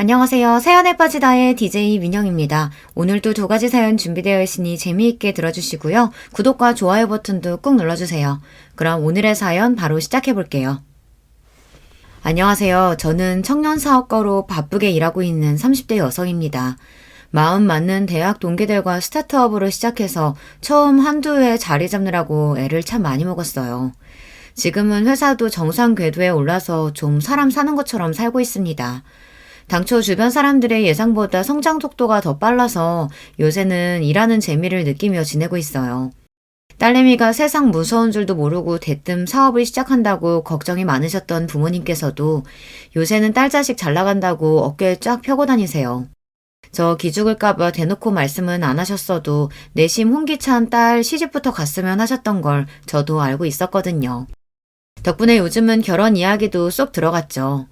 안녕하세요. 사연에 빠지다의 DJ 민영입니다. 오늘도 두 가지 사연 준비되어 있으니 재미있게 들어주시고요. 구독과 좋아요 버튼도 꾹 눌러주세요. 그럼 오늘의 사연 바로 시작해볼게요. 안녕하세요. 저는 청년사업가로 바쁘게 일하고 있는 30대 여성입니다. 마음 맞는 대학 동기들과 스타트업으로 시작해서 처음 한두 해 자리 잡느라고 애를 참 많이 먹었어요. 지금은 회사도 정상 궤도에 올라서 좀 사람 사는 것처럼 살고 있습니다. 당초 주변 사람들의 예상보다 성장 속도가 더 빨라서 요새는 일하는 재미를 느끼며 지내고 있어요. 딸내미가 세상 무서운 줄도 모르고 대뜸 사업을 시작한다고 걱정이 많으셨던 부모님께서도 요새는 딸 자식 잘 나간다고 어깨 쫙 펴고 다니세요. 저 기죽을까봐 대놓고 말씀은 안 하셨어도 내심 혼기찬 딸 시집부터 갔으면 하셨던 걸 저도 알고 있었거든요. 덕분에 요즘은 결혼 이야기도 쏙 들어갔죠.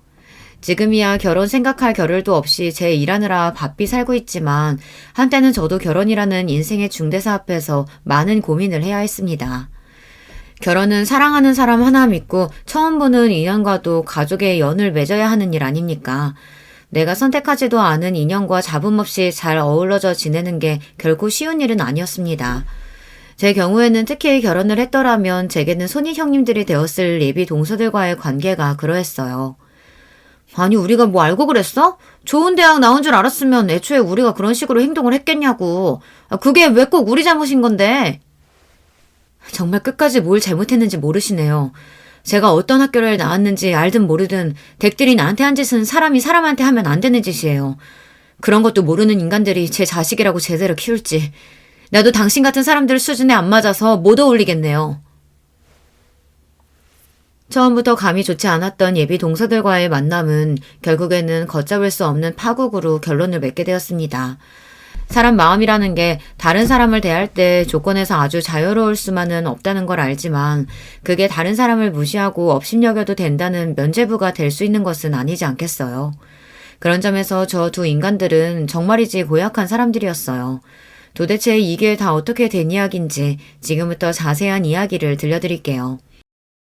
지금이야 결혼 생각할 겨를도 없이 제 일하느라 바삐 살고 있지만 한때는 저도 결혼이라는 인생의 중대사 앞에서 많은 고민을 해야 했습니다. 결혼은 사랑하는 사람 하나 믿고 처음 보는 인연과도 가족의 연을 맺어야 하는 일 아닙니까? 내가 선택하지도 않은 인연과 잡음 없이 잘 어우러져 지내는 게 결코 쉬운 일은 아니었습니다. 제 경우에는 특히 결혼을 했더라면 제게는 손이 형님들이 되었을 예비 동서들과의 관계가 그러했어요. 아니 우리가 뭐 알고 그랬어? 좋은 대학 나온 줄 알았으면 애초에 우리가 그런 식으로 행동을 했겠냐고. 그게 왜 꼭 우리 잘못인 건데? 정말 끝까지 뭘 잘못했는지 모르시네요. 제가 어떤 학교를 나왔는지 알든 모르든 댁들이 나한테 한 짓은 사람이 사람한테 하면 안 되는 짓이에요. 그런 것도 모르는 인간들이 제 자식이라고 제대로 키울지. 나도 당신 같은 사람들 수준에 안 맞아서 못 어울리겠네요. 처음부터 감이 좋지 않았던 예비 동서들과의 만남은 결국에는 걷잡을 수 없는 파국으로 결론을 맺게 되었습니다. 사람 마음이라는 게 다른 사람을 대할 때 조건에서 아주 자유로울 수만은 없다는 걸 알지만 그게 다른 사람을 무시하고 업신여겨도 된다는 면죄부가 될 수 있는 것은 아니지 않겠어요. 그런 점에서 저 두 인간들은 정말이지 고약한 사람들이었어요. 도대체 이게 다 어떻게 된 이야기인지 지금부터 자세한 이야기를 들려드릴게요.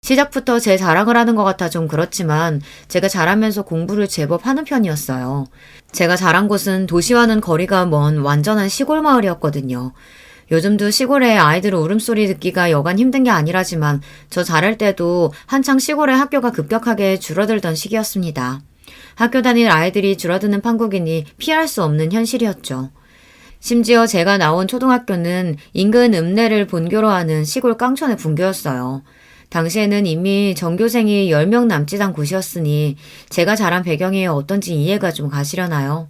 시작부터 제 자랑을 하는 것 같아 좀 그렇지만 제가 잘하면서 공부를 제법 하는 편이었어요. 제가 자란 곳은 도시와는 거리가 먼 완전한 시골 마을이었거든요. 요즘도 시골에 아이들 울음소리 듣기가 여간 힘든 게 아니라지만 저 자랄 때도 한창 시골의 학교가 급격하게 줄어들던 시기였습니다. 학교 다닐 아이들이 줄어드는 판국이니 피할 수 없는 현실이었죠. 심지어 제가 나온 초등학교는 인근 읍내를 본교로 하는 시골 깡촌의 분교였어요. 당시에는 이미 전교생이 10명 남짓 한 곳이었으니 제가 자란 배경이 어떤지 이해가 좀 가시려나요?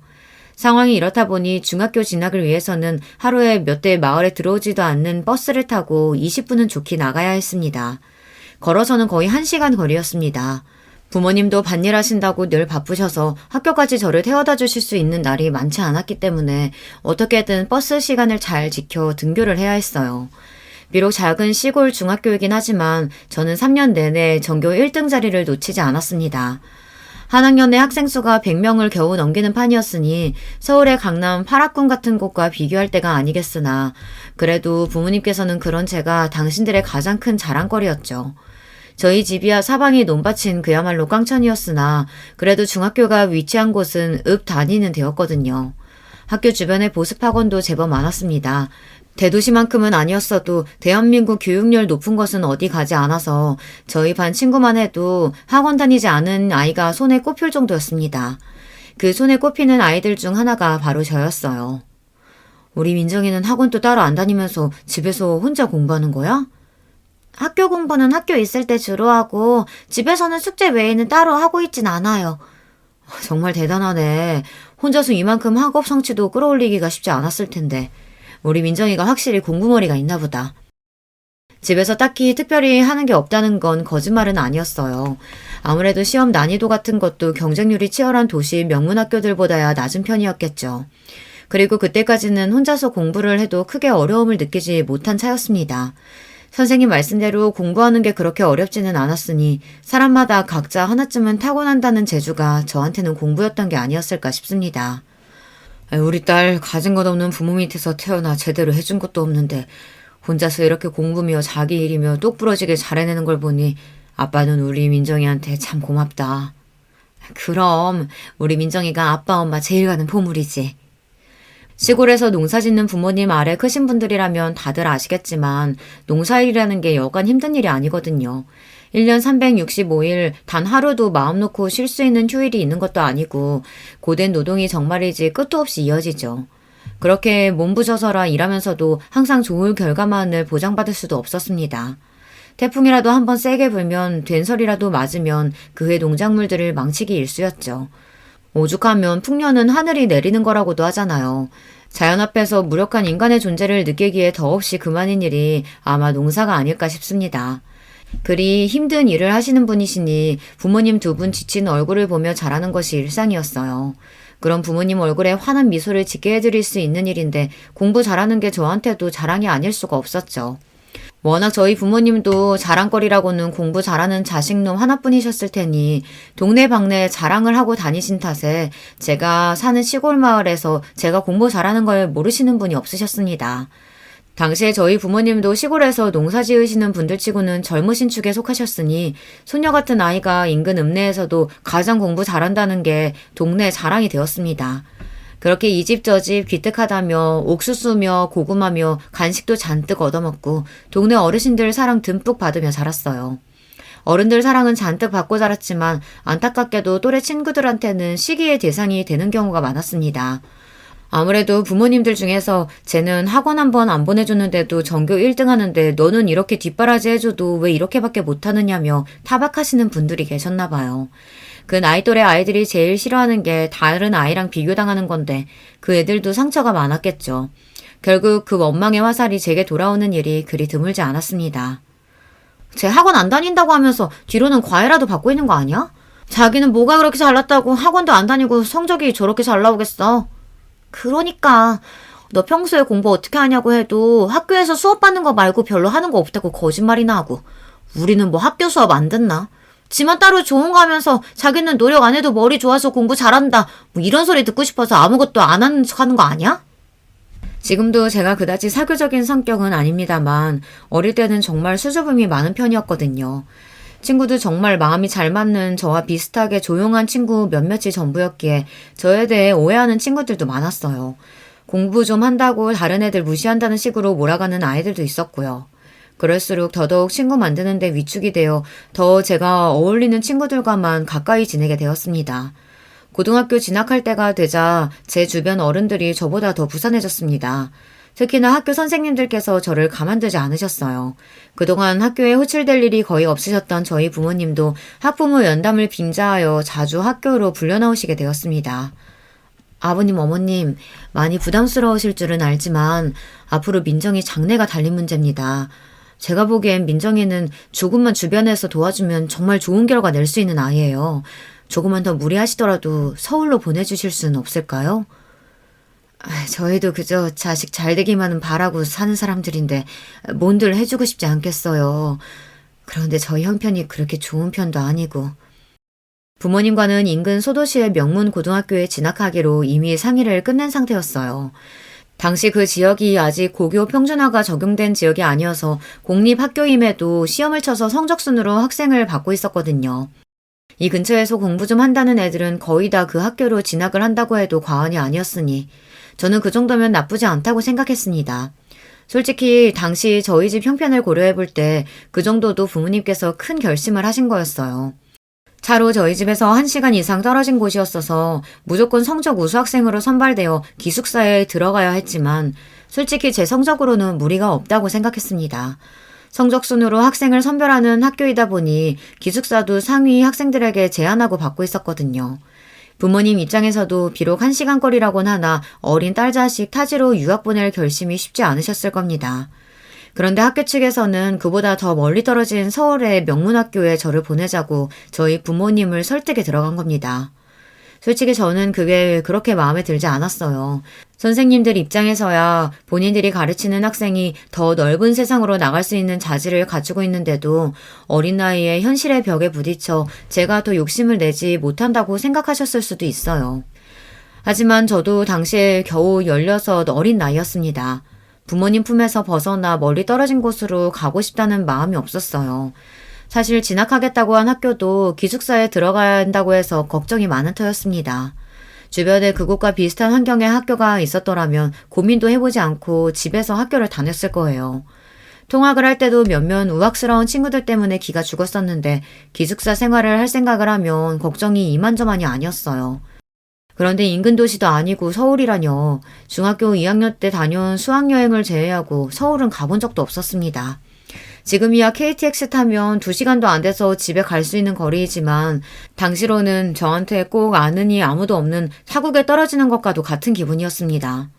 상황이 이렇다 보니 중학교 진학을 위해서는 하루에 몇 대 마을에 들어오지도 않는 버스를 타고 20분은 좋게 나가야 했습니다. 걸어서는 거의 1시간 거리였습니다. 부모님도 밭일 하신다고 늘 바쁘셔서 학교까지 저를 태워다 주실 수 있는 날이 많지 않았기 때문에 어떻게든 버스 시간을 잘 지켜 등교를 해야 했어요. 비록 작은 시골 중학교이긴 하지만 저는 3년 내내 전교 1등 자리를 놓치지 않았습니다. 한 학년의 학생 수가 100명을 겨우 넘기는 판이었으니 서울의 강남 8학군 같은 곳과 비교할 때가 아니겠으나 그래도 부모님께서는 그런 제가 당신들의 가장 큰 자랑거리였죠. 저희 집이야 사방이 논밭인 그야말로 깡천이었으나 그래도 중학교가 위치한 곳은 읍 단위는 되었거든요. 학교 주변에 보습학원도 제법 많았습니다. 대도시만큼은 아니었어도 대한민국 교육열 높은 것은 어디 가지 않아서 저희 반 친구만 해도 학원 다니지 않은 아이가 손에 꼽힐 정도였습니다. 그 손에 꼽히는 아이들 중 하나가 바로 저였어요. 우리 민정이는 학원도 따로 안 다니면서 집에서 혼자 공부하는 거야? 학교 공부는 학교 있을 때 주로 하고 집에서는 숙제 외에는 따로 하고 있진 않아요. 정말 대단하네. 혼자서 이만큼 학업 성취도 끌어올리기가 쉽지 않았을 텐데. 우리 민정이가 확실히 공부머리가 있나 보다. 집에서 딱히 특별히 하는 게 없다는 건 거짓말은 아니었어요. 아무래도 시험 난이도 같은 것도 경쟁률이 치열한 도시 명문학교들보다야 낮은 편이었겠죠. 그리고 그때까지는 혼자서 공부를 해도 크게 어려움을 느끼지 못한 차였습니다. 선생님 말씀대로 공부하는 게 그렇게 어렵지는 않았으니 사람마다 각자 하나쯤은 타고난다는 재주가 저한테는 공부였던 게 아니었을까 싶습니다. 우리 딸 가진 것 없는 부모 밑에서 태어나 제대로 해준 것도 없는데 혼자서 이렇게 공부며 자기 일이며 똑부러지게 잘해내는 걸 보니 아빠는 우리 민정이한테 참 고맙다. 그럼 우리 민정이가 아빠 엄마 제일 가는 보물이지. 시골에서 농사 짓는 부모님 아래 크신 분들이라면 다들 아시겠지만 농사일이라는 게 여간 힘든 일이 아니거든요. 1년 365일 단 하루도 마음 놓고 쉴 수 있는 휴일이 있는 것도 아니고 고된 노동이 정말이지 끝도 없이 이어지죠. 그렇게 몸부셔서라 일하면서도 항상 좋은 결과만을 보장받을 수도 없었습니다. 태풍이라도 한번 세게 불면 된설이라도 맞으면 그해 농작물들을 망치기 일쑤였죠. 오죽하면 풍년은 하늘이 내리는 거라고도 하잖아요. 자연 앞에서 무력한 인간의 존재를 느끼기에 더없이 그만인 일이 아마 농사가 아닐까 싶습니다. 그리 힘든 일을 하시는 분이시니 부모님 두 분 지친 얼굴을 보며 자라는 것이 일상이었어요. 그런 부모님 얼굴에 환한 미소를 짓게 해드릴 수 있는 일인데 공부 잘하는 게 저한테도 자랑이 아닐 수가 없었죠. 워낙 저희 부모님도 자랑거리라고는 공부 잘하는 자식놈 하나뿐이셨을 테니 동네방네 자랑을 하고 다니신 탓에 제가 사는 시골 마을에서 제가 공부 잘하는 걸 모르시는 분이 없으셨습니다. 당시에 저희 부모님도 시골에서 농사 지으시는 분들치고는 젊으신 축에 속하셨으니 소녀 같은 아이가 인근 읍내에서도 가장 공부 잘한다는 게 동네 자랑이 되었습니다. 그렇게 이 집 저 집 기특하다며 옥수수며 고구마며 간식도 잔뜩 얻어먹고 동네 어르신들 사랑 듬뿍 받으며 자랐어요. 어른들 사랑은 잔뜩 받고 자랐지만 안타깝게도 또래 친구들한테는 시기의 대상이 되는 경우가 많았습니다. 아무래도 부모님들 중에서 쟤는 학원 한 번 안 보내줬는데도 전교 1등 하는데 너는 이렇게 뒷바라지 해줘도 왜 이렇게밖에 못하느냐며 타박하시는 분들이 계셨나 봐요. 그 나이 또래 아이들이 제일 싫어하는 게 다른 아이랑 비교당하는 건데 그 애들도 상처가 많았겠죠. 결국 그 원망의 화살이 제게 돌아오는 일이 그리 드물지 않았습니다. 쟤 학원 안 다닌다고 하면서 뒤로는 과외라도 받고 있는 거 아니야? 자기는 뭐가 그렇게 잘났다고 학원도 안 다니고 성적이 저렇게 잘 나오겠어. 그러니까 너 평소에 공부 어떻게 하냐고 해도 학교에서 수업 받는 거 말고 별로 하는 거 없다고 거짓말이나 하고 우리는 뭐 학교 수업 안 듣나? 지만 따로 좋은 거 하면서 자기는 노력 안 해도 머리 좋아서 공부 잘한다 뭐 이런 소리 듣고 싶어서 아무것도 안 하는 척 하는 거 아니야? 지금도 제가 그다지 사교적인 성격은 아닙니다만 어릴 때는 정말 수줍음이 많은 편이었거든요. 친구도 정말 마음이 잘 맞는 저와 비슷하게 조용한 친구 몇몇이 전부였기에 저에 대해 오해하는 친구들도 많았어요. 공부 좀 한다고 다른 애들 무시한다는 식으로 몰아가는 아이들도 있었고요. 그럴수록 더더욱 친구 만드는 데 위축이 되어 더 제가 어울리는 친구들과만 가까이 지내게 되었습니다. 고등학교 진학할 때가 되자 제 주변 어른들이 저보다 더 부산해졌습니다. 특히나 학교 선생님들께서 저를 가만두지 않으셨어요. 그동안 학교에 호출될 일이 거의 없으셨던 저희 부모님도 학부모 연담을 빙자하여 자주 학교로 불려나오시게 되었습니다. 아버님, 어머님, 많이 부담스러우실 줄은 알지만 앞으로 민정이 장래가 달린 문제입니다. 제가 보기엔 민정이는 조금만 주변에서 도와주면 정말 좋은 결과 낼 수 있는 아이예요. 조금만 더 무리하시더라도 서울로 보내주실 수는 없을까요? 저희도 그저 자식 잘 되기만은 바라고 사는 사람들인데 뭔들 해주고 싶지 않겠어요. 그런데 저희 형편이 그렇게 좋은 편도 아니고. 부모님과는 인근 소도시의 명문 고등학교에 진학하기로 이미 상의를 끝낸 상태였어요. 당시 그 지역이 아직 고교 평준화가 적용된 지역이 아니어서 공립학교임에도 시험을 쳐서 성적순으로 학생을 받고 있었거든요. 이 근처에서 공부 좀 한다는 애들은 거의 다 그 학교로 진학을 한다고 해도 과언이 아니었으니 저는 그 정도면 나쁘지 않다고 생각했습니다. 솔직히 당시 저희 집 형편을 고려해 볼 때 그 정도도 부모님께서 큰 결심을 하신 거였어요. 차로 저희 집에서 1시간 이상 떨어진 곳이었어서 무조건 성적 우수 학생으로 선발되어 기숙사에 들어가야 했지만 솔직히 제 성적으로는 무리가 없다고 생각했습니다. 성적 순으로 학생을 선별하는 학교이다 보니 기숙사도 상위 학생들에게 제한하고 받고 있었거든요. 부모님 입장에서도 비록 1시간 거리라곤 하나 어린 딸 자식 타지로 유학 보낼 결심이 쉽지 않으셨을 겁니다. 그런데 학교 측에서는 그보다 더 멀리 떨어진 서울의 명문학교에 저를 보내자고 저희 부모님을 설득에 들어간 겁니다. 솔직히 저는 그게 그렇게 마음에 들지 않았어요. 선생님들 입장에서야 본인들이 가르치는 학생이 더 넓은 세상으로 나갈 수 있는 자질을 갖추고 있는데도 어린 나이에 현실의 벽에 부딪혀 제가 더 욕심을 내지 못한다고 생각하셨을 수도 있어요. 하지만 저도 당시에 겨우 16 어린 나이였습니다. 부모님 품에서 벗어나 멀리 떨어진 곳으로 가고 싶다는 마음이 없었어요. 사실 진학하겠다고 한 학교도 기숙사에 들어가야 한다고 해서 걱정이 많은 터였습니다. 주변에 그곳과 비슷한 환경의 학교가 있었더라면 고민도 해보지 않고 집에서 학교를 다녔을 거예요. 통학을 할 때도 몇몇 우악스러운 친구들 때문에 기가 죽었었는데 기숙사 생활을 할 생각을 하면 걱정이 이만저만이 아니었어요. 그런데 인근 도시도 아니고 서울이라뇨. 중학교 2학년 때 다녀온 수학여행을 제외하고 서울은 가본 적도 없었습니다. 지금이야 KTX 타면 2시간도 안 돼서 집에 갈 수 있는 거리이지만 당시로는 저한테 꼭 아는이 아무도 없는 타국에 떨어지는 것과도 같은 기분이었습니다.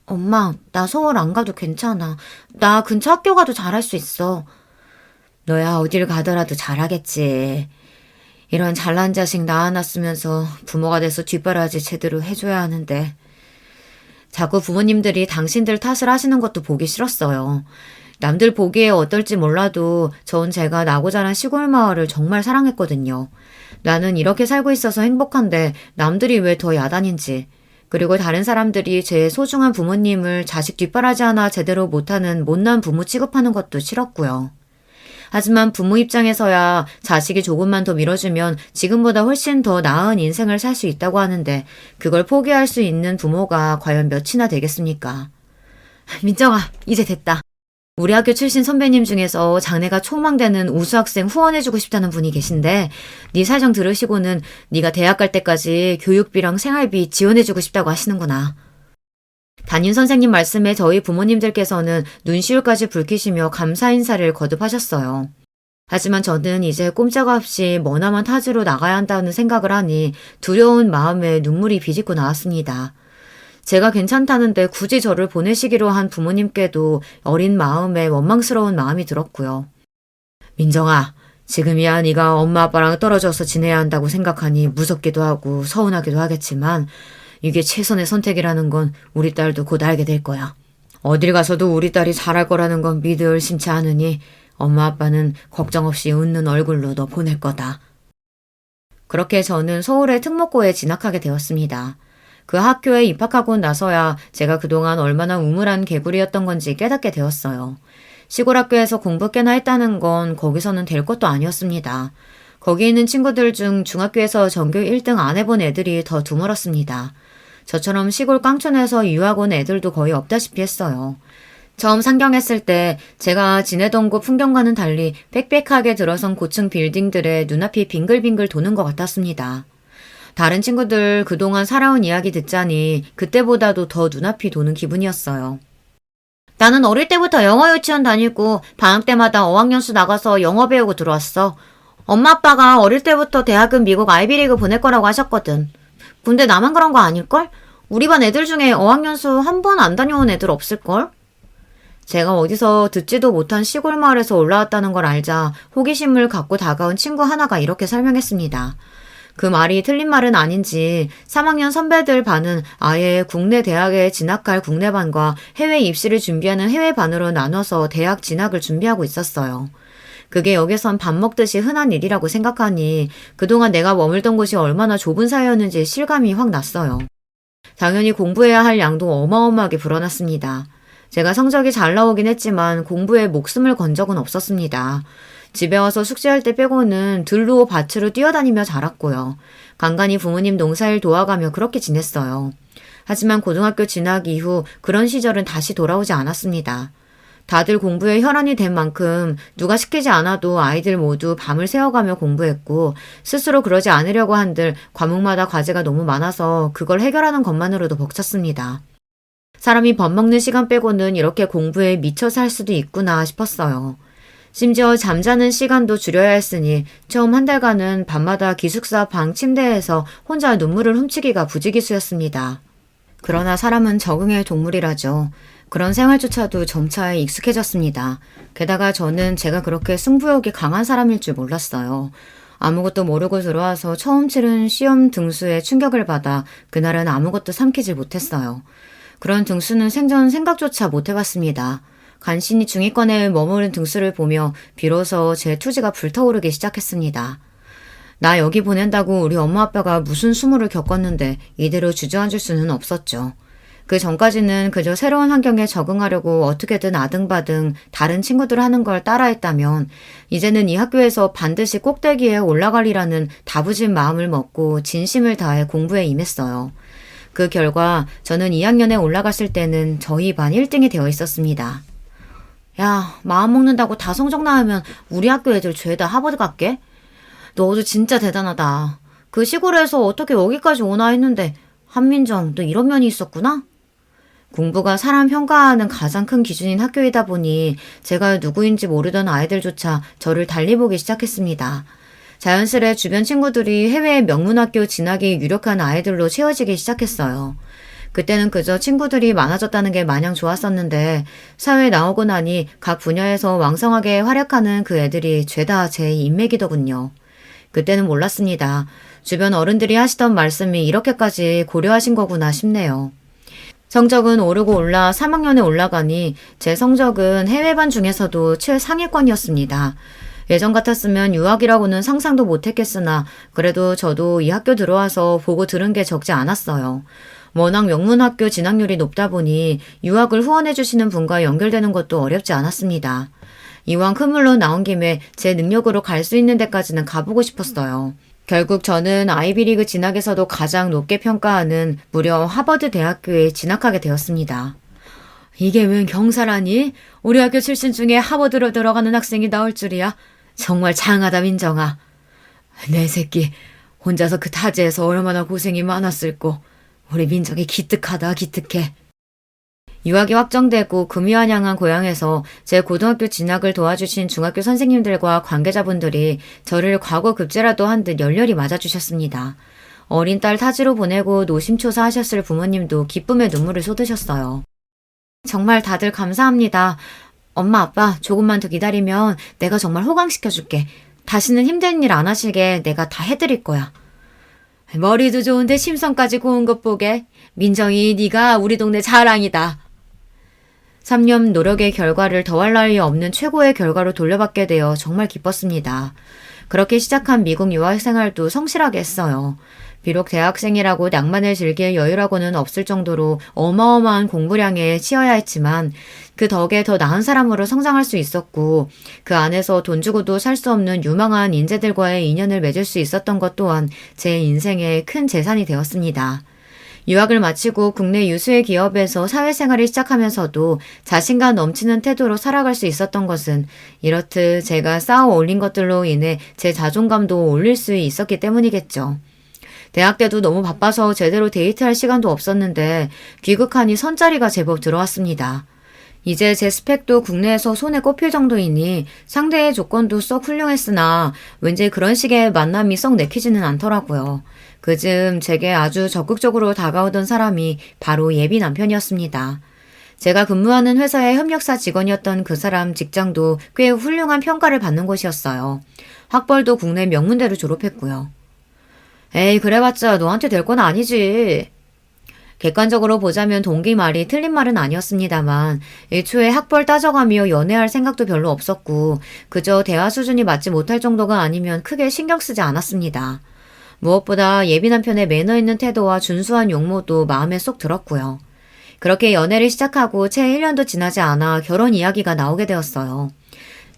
엄마, 나 서울 안 가도 괜찮아. 나 근처 학교 가도 잘할 수 있어. 너야 어딜 가더라도 잘하겠지. 이런 잘난 자식 낳아놨으면서 부모가 돼서 뒷바라지 제대로 해줘야 하는데. 자꾸 부모님들이 당신들 탓을 하시는 것도 보기 싫었어요. 남들 보기에 어떨지 몰라도 전 제가 나고 자란 시골 마을을 정말 사랑했거든요. 나는 이렇게 살고 있어서 행복한데 남들이 왜 더 야단인지. 그리고 다른 사람들이 제 소중한 부모님을 자식 뒷바라지 하나 제대로 못하는 못난 부모 취급하는 것도 싫었고요. 하지만 부모 입장에서야 자식이 조금만 더 밀어주면 지금보다 훨씬 더 나은 인생을 살 수 있다고 하는데 그걸 포기할 수 있는 부모가 과연 몇이나 되겠습니까? 민정아, 이제 됐다. 우리 학교 출신 선배님 중에서 장래가 촉망되는 우수학생 후원해주고 싶다는 분이 계신데 네 사정 들으시고는 네가 대학 갈 때까지 교육비랑 생활비 지원해주고 싶다고 하시는구나. 담임 선생님 말씀에 저희 부모님들께서는 눈시울까지 붉히시며 감사 인사를 거듭하셨어요. 하지만 저는 이제 꼼짝 없이 머나먼 타지로 나가야 한다는 생각을 하니 두려운 마음에 눈물이 비집고 나왔습니다. 제가 괜찮다는데 굳이 저를 보내시기로 한 부모님께도 어린 마음에 원망스러운 마음이 들었고요. 민정아, 지금이야 네가 엄마 아빠랑 떨어져서 지내야 한다고 생각하니 무섭기도 하고 서운하기도 하겠지만 이게 최선의 선택이라는 건 우리 딸도 곧 알게 될 거야. 어딜 가서도 우리 딸이 잘할 거라는 건 믿을 심치 않으니 엄마 아빠는 걱정 없이 웃는 얼굴로 너 보낼 거다. 그렇게 저는 서울의 특목고에 진학하게 되었습니다. 그 학교에 입학하고 나서야 제가 그동안 얼마나 우물한 개구리였던 건지 깨닫게 되었어요. 시골 학교에서 공부 꽤나 했다는 건 거기서는 될 것도 아니었습니다. 거기 있는 친구들 중 중학교에서 전교 1등 안 해본 애들이 더 드물었습니다. 저처럼 시골 깡촌에서 유학 온 애들도 거의 없다시피 했어요. 처음 상경했을 때 제가 지내던 곳 풍경과는 달리 빽빽하게 들어선 고층 빌딩들의 눈앞이 빙글빙글 도는 것 같았습니다. 다른 친구들 그동안 살아온 이야기 듣자니 그때보다도 더 눈앞이 도는 기분이었어요. 나는 어릴 때부터 영어 유치원 다니고 방학 때마다 어학연수 나가서 영어 배우고 들어왔어. 엄마 아빠가 어릴 때부터 대학은 미국 아이비리그 보낼 거라고 하셨거든. 근데 나만 그런 거 아닐걸? 우리 반 애들 중에 어학연수 한 번 안 다녀온 애들 없을걸? 제가 어디서 듣지도 못한 시골 마을에서 올라왔다는 걸 알자 호기심을 갖고 다가온 친구 하나가 이렇게 설명했습니다. 그 말이 틀린 말은 아닌지 3학년 선배들 반은 아예 국내 대학에 진학할 국내반과 해외 입시를 준비하는 해외반으로 나눠서 대학 진학을 준비하고 있었어요. 그게 여기선 밥 먹듯이 흔한 일이라고 생각하니 그동안 내가 머물던 곳이 얼마나 좁은 사이였는지 실감이 확 났어요. 당연히 공부해야 할 양도 어마어마하게 불어났습니다. 제가 성적이 잘 나오긴 했지만 공부에 목숨을 건 적은 없었습니다. 집에 와서 숙제할 때 빼고는 들로 밭으로 뛰어다니며 자랐고요. 간간히 부모님 농사일 도와가며 그렇게 지냈어요. 하지만 고등학교 진학 이후 그런 시절은 다시 돌아오지 않았습니다. 다들 공부에 혈안이 된 만큼 누가 시키지 않아도 아이들 모두 밤을 새워가며 공부했고 스스로 그러지 않으려고 한들 과목마다 과제가 너무 많아서 그걸 해결하는 것만으로도 벅찼습니다. 사람이 밥 먹는 시간 빼고는 이렇게 공부에 미쳐 살 수도 있구나 싶었어요. 심지어 잠자는 시간도 줄여야 했으니 처음 한 달간은 밤마다 기숙사 방 침대에서 혼자 눈물을 훔치기가 부지기수였습니다. 그러나 사람은 적응의 동물이라죠. 그런 생활조차도 점차 익숙해졌습니다. 게다가 저는 제가 그렇게 승부욕이 강한 사람일 줄 몰랐어요. 아무것도 모르고 들어와서 처음 치른 시험 등수에 충격을 받아 그날은 아무것도 삼키질 못했어요. 그런 등수는 생전 생각조차 못 해봤습니다. 간신히 중위권에 머무른 등수를 보며 비로소 제 투지가 불타오르기 시작했습니다. 나 여기 보낸다고 우리 엄마 아빠가 무슨 수모를 겪었는데 이대로 주저앉을 수는 없었죠. 그 전까지는 그저 새로운 환경에 적응하려고 어떻게든 아등바등 다른 친구들 하는 걸 따라했다면 이제는 이 학교에서 반드시 꼭대기에 올라가리라는 다부진 마음을 먹고 진심을 다해 공부에 임했어요. 그 결과 저는 2학년에 올라갔을 때는 저희 반 1등이 되어 있었습니다. 야, 마음 먹는다고 다 성적 나오면 우리 학교 애들 죄다 하버드 갈게? 너도 진짜 대단하다. 그 시골에서 어떻게 여기까지 오나 했는데 한민정, 너 이런 면이 있었구나? 공부가 사람 평가하는 가장 큰 기준인 학교이다 보니 제가 누구인지 모르던 아이들조차 저를 달리 보기 시작했습니다. 자연스레 주변 친구들이 해외 명문학교 진학이 유력한 아이들로 채워지기 시작했어요. 그때는 그저 친구들이 많아졌다는 게 마냥 좋았었는데 사회에 나오고 나니 각 분야에서 왕성하게 활약하는 그 애들이 죄다 제 인맥이더군요. 그때는 몰랐습니다. 주변 어른들이 하시던 말씀이 이렇게까지 고려하신 거구나 싶네요. 성적은 오르고 올라 3학년에 올라가니 제 성적은 해외반 중에서도 최상위권이었습니다. 예전 같았으면 유학이라고는 상상도 못했겠으나 그래도 저도 이 학교 들어와서 보고 들은 게 적지 않았어요. 워낙 명문학교 진학률이 높다 보니 유학을 후원해 주시는 분과 연결되는 것도 어렵지 않았습니다. 이왕 큰 물로 나온 김에 제 능력으로 갈 수 있는 데까지는 가보고 싶었어요. 결국 저는 아이비리그 진학에서도 가장 높게 평가하는 무려 하버드 대학교에 진학하게 되었습니다. 이게 웬 경사라니? 우리 학교 출신 중에 하버드로 들어가는 학생이 나올 줄이야. 정말 장하다 민정아. 내 새끼 혼자서 그 타지에서 얼마나 고생이 많았을꼬. 우리 민정이 기특하다 기특해. 유학이 확정되고 금유한양한 고향에서 제 고등학교 진학을 도와주신 중학교 선생님들과 관계자분들이 저를 과거 급제라도 한 듯 열렬히 맞아주셨습니다. 어린 딸 타지로 보내고 노심초사하셨을 부모님도 기쁨의 눈물을 쏟으셨어요. 정말 다들 감사합니다. 엄마 아빠 조금만 더 기다리면 내가 정말 호강시켜줄게. 다시는 힘든 일 안 하시게 내가 다 해드릴 거야. 머리도 좋은데 심성까지 고운 것 보게. 민정이 네가 우리 동네 자랑이다. 3년 노력의 결과를 더할 나위 없는 최고의 결과로 돌려받게 되어 정말 기뻤습니다. 그렇게 시작한 미국 유학 생활도 성실하게 했어요. 비록 대학생이라고 낭만을 즐길 여유라고는 없을 정도로 어마어마한 공부량에 치여야 했지만 그 덕에 더 나은 사람으로 성장할 수 있었고 그 안에서 돈 주고도 살 수 없는 유망한 인재들과의 인연을 맺을 수 있었던 것 또한 제 인생의 큰 재산이 되었습니다. 유학을 마치고 국내 유수의 기업에서 사회생활을 시작하면서도 자신감 넘치는 태도로 살아갈 수 있었던 것은 이렇듯 제가 쌓아 올린 것들로 인해 제 자존감도 올릴 수 있었기 때문이겠죠. 대학 때도 너무 바빠서 제대로 데이트할 시간도 없었는데 귀국하니 선자리가 제법 들어왔습니다. 이제 제 스펙도 국내에서 손에 꼽힐 정도이니 상대의 조건도 썩 훌륭했으나 왠지 그런 식의 만남이 썩 내키지는 않더라고요. 그즈음 제게 아주 적극적으로 다가오던 사람이 바로 예비 남편이었습니다. 제가 근무하는 회사의 협력사 직원이었던 그 사람 직장도 꽤 훌륭한 평가를 받는 곳이었어요. 학벌도 국내 명문대로 졸업했고요. 에이 그래봤자 너한테 될 건 아니지. 객관적으로 보자면 동기 말이 틀린 말은 아니었습니다만 애초에 학벌 따져가며 연애할 생각도 별로 없었고 그저 대화 수준이 맞지 못할 정도가 아니면 크게 신경 쓰지 않았습니다. 무엇보다 예비 남편의 매너 있는 태도와 준수한 용모도 마음에 쏙 들었고요. 그렇게 연애를 시작하고 채 1년도 지나지 않아 결혼 이야기가 나오게 되었어요.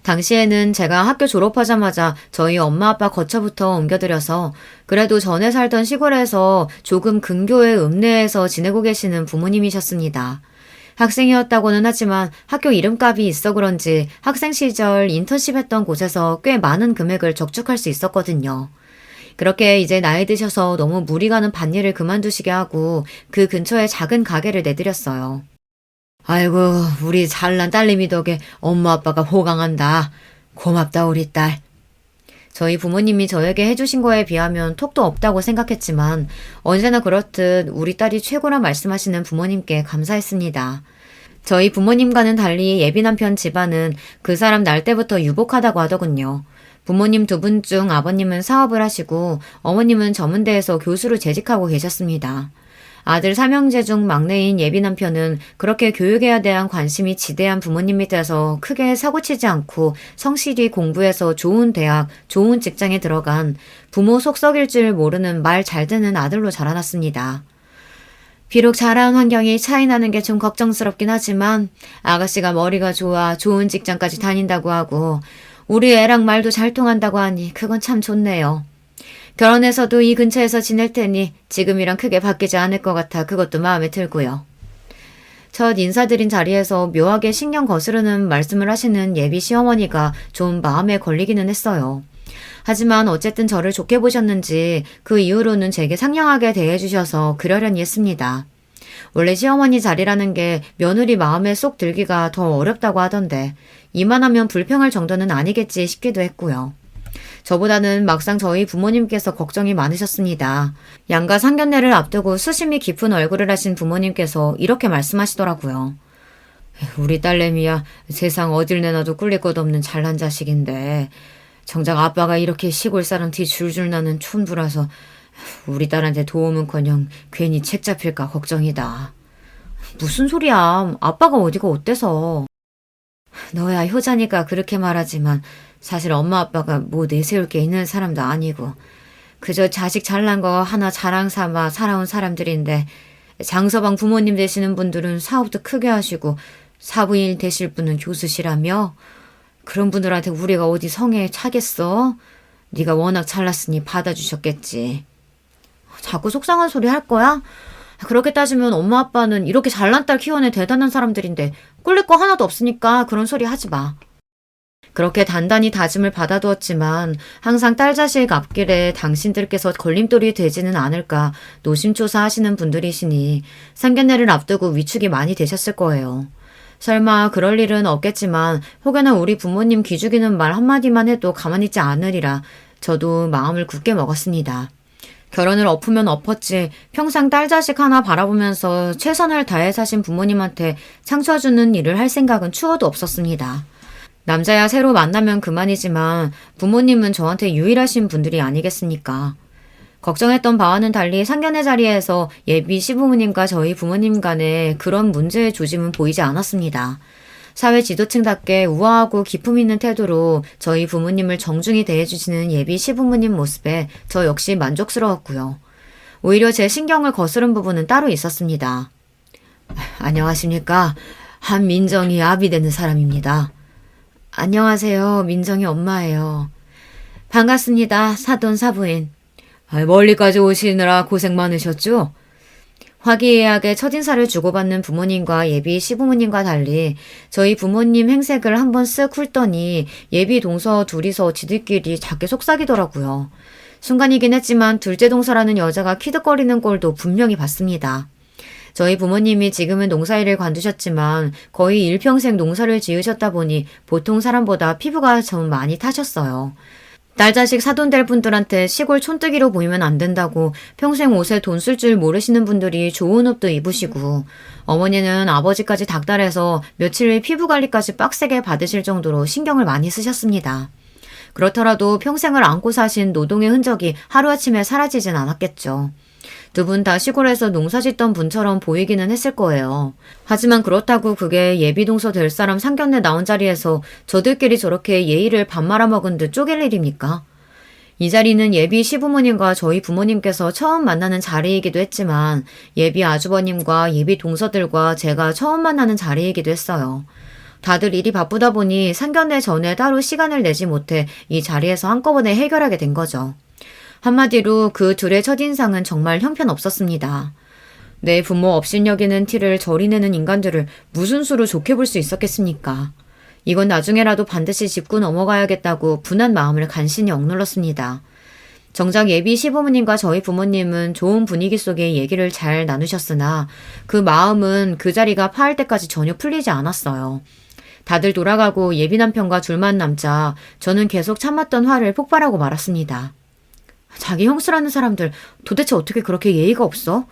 당시에는 제가 학교 졸업하자마자 저희 엄마 아빠 거처부터 옮겨드려서 그래도 전에 살던 시골에서 조금 근교의 읍내에서 지내고 계시는 부모님이셨습니다. 학생이었다고는 하지만 학교 이름값이 있어 그런지 학생 시절 인턴십 했던 곳에서 꽤 많은 금액을 적축할 수 있었거든요. 그렇게 이제 나이 드셔서 너무 무리 가는 밭일을 그만두시게 하고 그 근처에 작은 가게를 내드렸어요. 아이고 우리 잘난 딸내미 덕에 엄마 아빠가 호강한다. 고맙다 우리 딸. 저희 부모님이 저에게 해주신 거에 비하면 톡도 없다고 생각했지만 언제나 그렇듯 우리 딸이 최고라 말씀하시는 부모님께 감사했습니다. 저희 부모님과는 달리 예비 남편 집안은 그 사람 날 때부터 유복하다고 하더군요. 부모님 두 분 중 아버님은 사업을 하시고 어머님은 전문대에서 교수로 재직하고 계셨습니다. 아들 3형제 중 막내인 예비 남편은 그렇게 교육에 대한 관심이 지대한 부모님 밑에서 크게 사고치지 않고 성실히 공부해서 좋은 대학, 좋은 직장에 들어간 부모 속 썩일 줄 모르는 말 잘 듣는 아들로 자라났습니다. 비록 자라온 환경이 차이 나는 게 좀 걱정스럽긴 하지만 아가씨가 머리가 좋아 좋은 직장까지 다닌다고 하고 우리 애랑 말도 잘 통한다고 하니 그건 참 좋네요. 결혼해서도 이 근처에서 지낼 테니 지금이랑 크게 바뀌지 않을 것 같아 그것도 마음에 들고요. 첫 인사드린 자리에서 묘하게 신경 거스르는 말씀을 하시는 예비 시어머니가 좀 마음에 걸리기는 했어요. 하지만 어쨌든 저를 좋게 보셨는지 그 이후로는 제게 상냥하게 대해주셔서 그러려니 했습니다. 원래 시어머니 자리라는 게 며느리 마음에 쏙 들기가 더 어렵다고 하던데 이만하면 불평할 정도는 아니겠지 싶기도 했고요. 저보다는 막상 저희 부모님께서 걱정이 많으셨습니다. 양가 상견례를 앞두고 수심이 깊은 얼굴을 하신 부모님께서 이렇게 말씀하시더라고요. 우리 딸내미야 세상 어딜 내놔도 꿀릴 것 없는 잘난 자식인데 정작 아빠가 이렇게 시골 사람 티 줄줄 나는 촌부라서 우리 딸한테 도움은커녕 괜히 책 잡힐까 걱정이다. 무슨 소리야. 아빠가 어디가 어때서. 너야 효자니까 그렇게 말하지만 사실 엄마 아빠가 뭐 내세울 게 있는 사람도 아니고 그저 자식 잘난 거 하나 자랑 삼아 살아온 사람들인데 장서방 부모님 되시는 분들은 사업도 크게 하시고 사부인 되실 분은 교수시라며 그런 분들한테 우리가 어디 성에 차겠어? 네가 워낙 잘났으니 받아주셨겠지. 자꾸 속상한 소리 할 거야? 그렇게 따지면 엄마 아빠는 이렇게 잘난 딸 키워낸 대단한 사람들인데 꿀릴 거 하나도 없으니까 그런 소리 하지 마. 그렇게 단단히 다짐을 받아두었지만 항상 딸 자식 앞길에 당신들께서 걸림돌이 되지는 않을까 노심초사하시는 분들이시니 상견례를 앞두고 위축이 많이 되셨을 거예요. 설마 그럴 일은 없겠지만 혹여나 우리 부모님 기죽이는 말 한마디만 해도 가만히 있지 않으리라 저도 마음을 굳게 먹었습니다. 결혼을 엎으면 엎었지 평생 딸 자식 하나 바라보면서 최선을 다해 사신 부모님한테 상처 주는 일을 할 생각은 추워도 없었습니다. 남자야 새로 만나면 그만이지만 부모님은 저한테 유일하신 분들이 아니겠습니까? 걱정했던 바와는 달리 상견례 자리에서 예비 시부모님과 저희 부모님 간에 그런 문제의 조짐은 보이지 않았습니다. 사회 지도층답게 우아하고 기품 있는 태도로 저희 부모님을 정중히 대해주시는 예비 시부모님 모습에 저 역시 만족스러웠고요. 오히려 제 신경을 거스른 부분은 따로 있었습니다. 안녕하십니까. 한민정이 아비 되는 사람입니다. 안녕하세요. 민정이 엄마예요. 반갑습니다. 사돈 사부인. 멀리까지 오시느라 고생 많으셨죠? 화기애애하게 첫인사를 주고받는 부모님과 예비 시부모님과 달리 저희 부모님 행색을 한번 쓱 훑더니 예비 동서 둘이서 지들끼리 작게 속삭이더라고요. 순간이긴 했지만 둘째 동서라는 여자가 키득거리는 꼴도 분명히 봤습니다. 저희 부모님이 지금은 농사일을 관두셨지만 거의 일평생 농사를 지으셨다 보니 보통 사람보다 피부가 좀 많이 타셨어요. 딸 자식 사돈 될 분들한테 시골 촌뜨기로 보이면 안 된다고 평생 옷에 돈 쓸 줄 모르시는 분들이 좋은 옷도 입으시고 어머니는 아버지까지 닥달해서 며칠 피부 관리까지 빡세게 받으실 정도로 신경을 많이 쓰셨습니다. 그렇더라도 평생을 안고 사신 노동의 흔적이 하루아침에 사라지진 않았겠죠. 두 분 다 시골에서 농사 짓던 분처럼 보이기는 했을 거예요. 하지만 그렇다고 그게 예비동서 될 사람 상견례 나온 자리에서 저들끼리 저렇게 예의를 밥 말아먹은 듯 쪼갤 일입니까? 이 자리는 예비 시부모님과 저희 부모님께서 처음 만나는 자리이기도 했지만 예비 아주버님과 예비 동서들과 제가 처음 만나는 자리이기도 했어요. 다들 일이 바쁘다 보니 상견례 전에 따로 시간을 내지 못해 이 자리에서 한꺼번에 해결하게 된 거죠. 한마디로 그 둘의 첫인상은 정말 형편없었습니다. 내 부모 업신여기는 티를 저리 내는 인간들을 무슨 수로 좋게 볼 수 있었겠습니까? 이건 나중에라도 반드시 짚고 넘어가야겠다고 분한 마음을 간신히 억눌렀습니다. 정작 예비 시부모님과 저희 부모님은 좋은 분위기 속에 얘기를 잘 나누셨으나 그 마음은 그 자리가 파할 때까지 전혀 풀리지 않았어요. 다들 돌아가고 예비 남편과 둘만 남자 저는 계속 참았던 화를 폭발하고 말았습니다. 자기 형수라는 사람들 도대체 어떻게 그렇게 예의가 없어?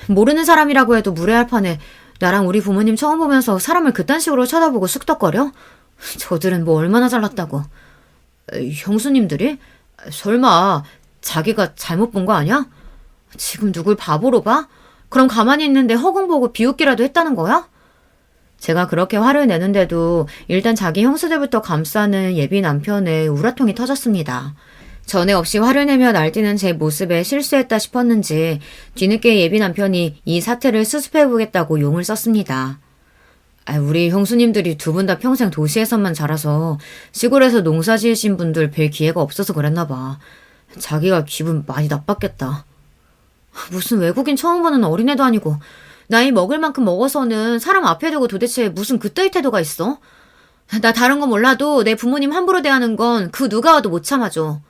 모르는 사람이라고 해도 무례할 판에 나랑 우리 부모님 처음 보면서 사람을 그딴 식으로 쳐다보고 쑥덕거려? 저들은 뭐 얼마나 잘났다고. 형수님들이? 설마 자기가 잘못 본 거 아니야? 지금 누굴 바보로 봐? 그럼 가만히 있는데 허공 보고 비웃기라도 했다는 거야? 제가 그렇게 화를 내는데도 일단 자기 형수들부터 감싸는 예비 남편의 우라통이 터졌습니다. 전에 없이 화를 내며 날뛰는 제 모습에 실수했다 싶었는지 뒤늦게 예비 남편이 이 사태를 수습해보겠다고 용을 썼습니다. 우리 형수님들이 두 분 다 평생 도시에서만 자라서 시골에서 농사 지으신 분들 뵐 기회가 없어서 그랬나 봐. 자기가 기분 많이 나빴겠다. 무슨 외국인 처음 보는 어린애도 아니고 나이 먹을 만큼 먹어서는 사람 앞에 두고 도대체 무슨 그따위 태도가 있어? 나 다른 거 몰라도 내 부모님 함부로 대하는 건 그 누가 와도 못 참아줘.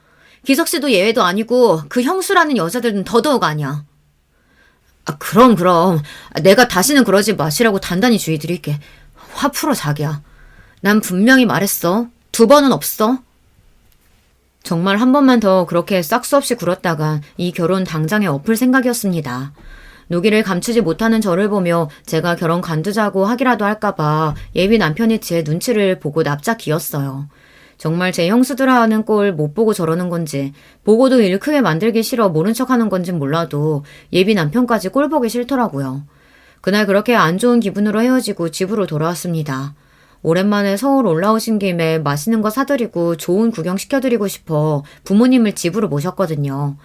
기석 씨도 예외도 아니고 그 형수라는 여자들은 더더욱 아니야. 그럼. 내가 다시는 그러지 마시라고 단단히 주의 드릴게. 화 풀어 자기야. 난 분명히 말했어. 2번은 없어. 정말 한 번만 더 그렇게 싹수 없이 굴었다간 이 결혼 당장에 엎을 생각이었습니다. 노기를 감추지 못하는 저를 보며 제가 결혼 관두자고 하기라도 할까봐 예비 남편이 제 눈치를 보고 납작 기었어요. 정말 제 형수들 하는 꼴 못 보고 저러는 건지 보고도 일 크게 만들기 싫어 모른 척하는 건진 몰라도 예비 남편까지 꼴 보기 싫더라고요. 그날 그렇게 안 좋은 기분으로 헤어지고 집으로 돌아왔습니다. 오랜만에 서울 올라오신 김에 맛있는 거 사드리고 좋은 구경 시켜드리고 싶어 부모님을 집으로 모셨거든요.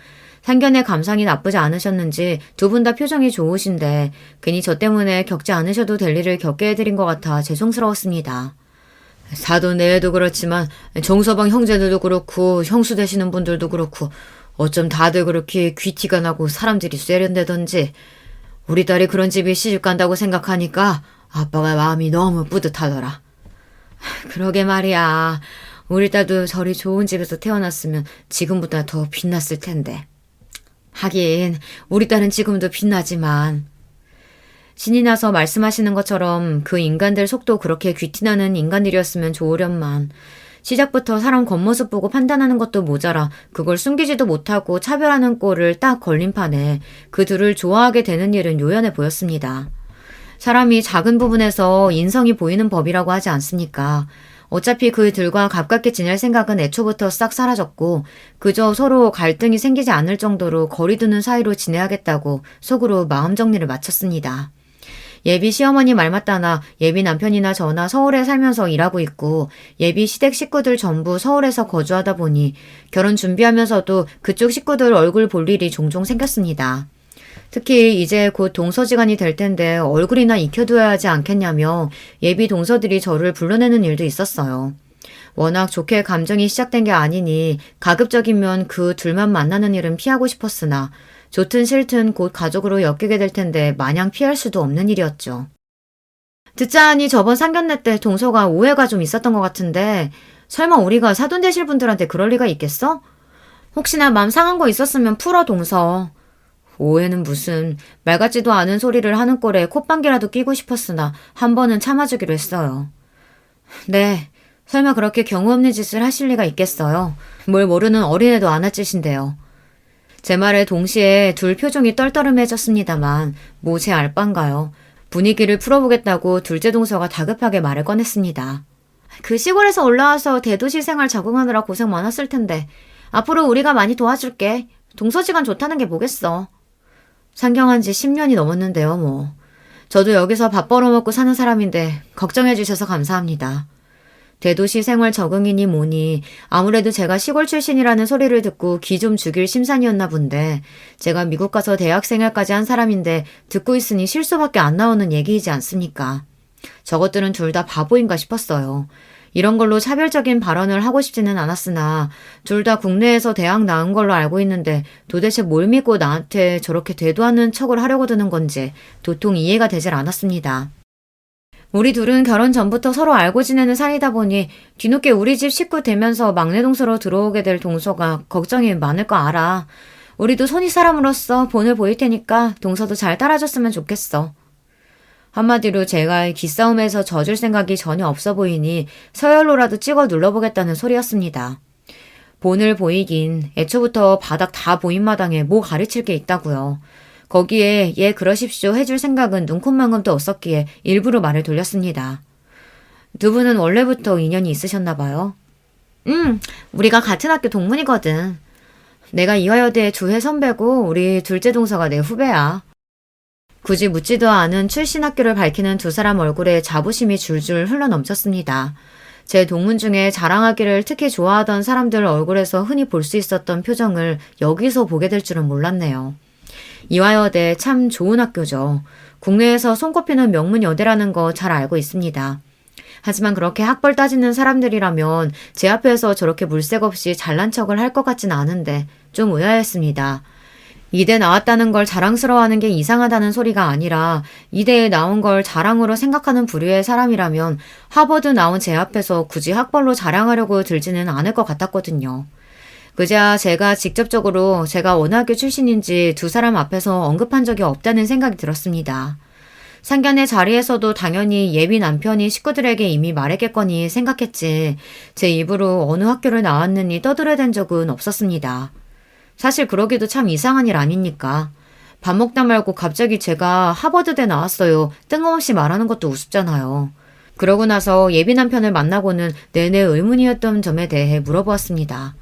상견례 감상이 나쁘지 않으셨는지 두 분 다 표정이 좋으신데 괜히 저 때문에 겪지 않으셔도 될 일을 겪게 해드린 것 같아 죄송스러웠습니다. 사돈 내외도 그렇지만 정서방 형제들도 그렇고 형수 되시는 분들도 그렇고 어쩜 다들 그렇게 귀티가 나고 사람들이 세련되던지 우리 딸이 그런 집에 시집 간다고 생각하니까 아빠가 마음이 너무 뿌듯하더라. 그러게 말이야. 우리 딸도 저리 좋은 집에서 태어났으면 지금보다 더 빛났을 텐데. 하긴 우리 딸은 지금도 빛나지만 신이 나서 말씀하시는 것처럼 그 인간들 속도 그렇게 귀티나는 인간들이었으면 좋으련만 시작부터 사람 겉모습 보고 판단하는 것도 모자라 그걸 숨기지도 못하고 차별하는 꼴을 딱 걸린 판에 그 둘을 좋아하게 되는 일은 요연해 보였습니다. 사람이 작은 부분에서 인성이 보이는 법이라고 하지 않습니까? 어차피 그 둘과 가깝게 지낼 생각은 애초부터 싹 사라졌고 그저 서로 갈등이 생기지 않을 정도로 거리 두는 사이로 지내야겠다고 속으로 마음 정리를 마쳤습니다. 예비 시어머니 말 맞다나 예비 남편이나 저나 서울에 살면서 일하고 있고 예비 시댁 식구들 전부 서울에서 거주하다 보니 결혼 준비하면서도 그쪽 식구들 얼굴 볼 일이 종종 생겼습니다. 특히 이제 곧 동서지간이 될 텐데 얼굴이나 익혀둬야 하지 않겠냐며 예비 동서들이 저를 불러내는 일도 있었어요. 워낙 좋게 감정이 시작된 게 아니니 가급적이면 그 둘만 만나는 일은 피하고 싶었으나 좋든 싫든 곧 가족으로 엮이게 될 텐데 마냥 피할 수도 없는 일이었죠. 듣자 하니 저번 상견례 때 동서가 오해가 좀 있었던 것 같은데 설마 우리가 사돈 되실 분들한테 그럴 리가 있겠어? 혹시나 마음 상한 거 있었으면 풀어 동서. 오해는 무슨 말 같지도 않은 소리를 하는 꼴에 콧방귀라도 끼고 싶었으나 한 번은 참아주기로 했어요. 네, 설마 그렇게 경우 없는 짓을 하실 리가 있겠어요. 뭘 모르는 어린애도 안 할 짓인데요. 제 말에 동시에 둘 표정이 떨떠름해졌습니다만 뭐 제 알바인가요. 분위기를 풀어보겠다고 둘째 동서가 다급하게 말을 꺼냈습니다. 그 시골에서 올라와서 대도시 생활 적응하느라 고생 많았을 텐데 앞으로 우리가 많이 도와줄게. 동서지간 좋다는 게 뭐겠어. 상경한 지 10년이 넘었는데요, 뭐. 저도 여기서 밥 벌어먹고 사는 사람인데 걱정해 주셔서 감사합니다. 대도시 생활 적응이니 뭐니 아무래도 제가 시골 출신이라는 소리를 듣고 기 좀 죽일 심산이었나 본데 제가 미국 가서 대학 생활까지 한 사람인데 듣고 있으니 실수밖에 안 나오는 얘기이지 않습니까? 저것들은 둘 다 바보인가 싶었어요. 이런 걸로 차별적인 발언을 하고 싶지는 않았으나 둘 다 국내에서 대학 나온 걸로 알고 있는데 도대체 뭘 믿고 나한테 저렇게 되도 않는 척을 하려고 드는 건지 도통 이해가 되질 않았습니다. 우리 둘은 결혼 전부터 서로 알고 지내는 사이다 보니 뒤늦게 우리 집 식구 되면서 막내 동서로 들어오게 될 동서가 걱정이 많을 거 알아. 우리도 손이 사람으로서 본을 보일 테니까 동서도 잘 따라줬으면 좋겠어. 한마디로 제가 기싸움에서 져줄 생각이 전혀 없어 보이니 서열로라도 찍어 눌러보겠다는 소리였습니다. 본을 보이긴 애초부터 바닥 다 보인 마당에 뭐 가르칠 게 있다고요. 거기에 예 그러십시오 해줄 생각은 눈콧만큼도 없었기에 일부러 말을 돌렸습니다. 두 분은 원래부터 인연이 있으셨나 봐요. 우리가 같은 학교 동문이거든. 내가 이화여대 2회 선배고 우리 둘째 동서가 내 후배야. 굳이 묻지도 않은 출신 학교를 밝히는 두 사람 얼굴에 자부심이 줄줄 흘러넘쳤습니다. 제 동문 중에 자랑하기를 특히 좋아하던 사람들 얼굴에서 흔히 볼 수 있었던 표정을 여기서 보게 될 줄은 몰랐네요. 이화여대 참 좋은 학교죠. 국내에서 손꼽히는 명문 여대라는 거 잘 알고 있습니다. 하지만 그렇게 학벌 따지는 사람들이라면 제 앞에서 저렇게 물색 없이 잘난 척을 할 것 같진 않은데 좀 의아했습니다. 이대 나왔다는 걸 자랑스러워하는 게 이상하다는 소리가 아니라 이대에 나온 걸 자랑으로 생각하는 부류의 사람이라면 하버드 나온 제 앞에서 굳이 학벌로 자랑하려고 들지는 않을 것 같았거든요. 그자 제가 직접적으로 제가 어느 학교 출신인지 두 사람 앞에서 언급한 적이 없다는 생각이 들었습니다. 상견례 자리에서도 당연히 예비 남편이 식구들에게 이미 말했겠거니 생각했지 제 입으로 어느 학교를 나왔느니 떠들어댄 적은 없었습니다. 사실 그러기도 참 이상한 일 아닙니까? 밥 먹다 말고 갑자기 제가 하버드대 나왔어요. 뜬금없이 말하는 것도 우습잖아요. 그러고 나서 예비 남편을 만나고는 내내 의문이었던 점에 대해 물어보았습니다.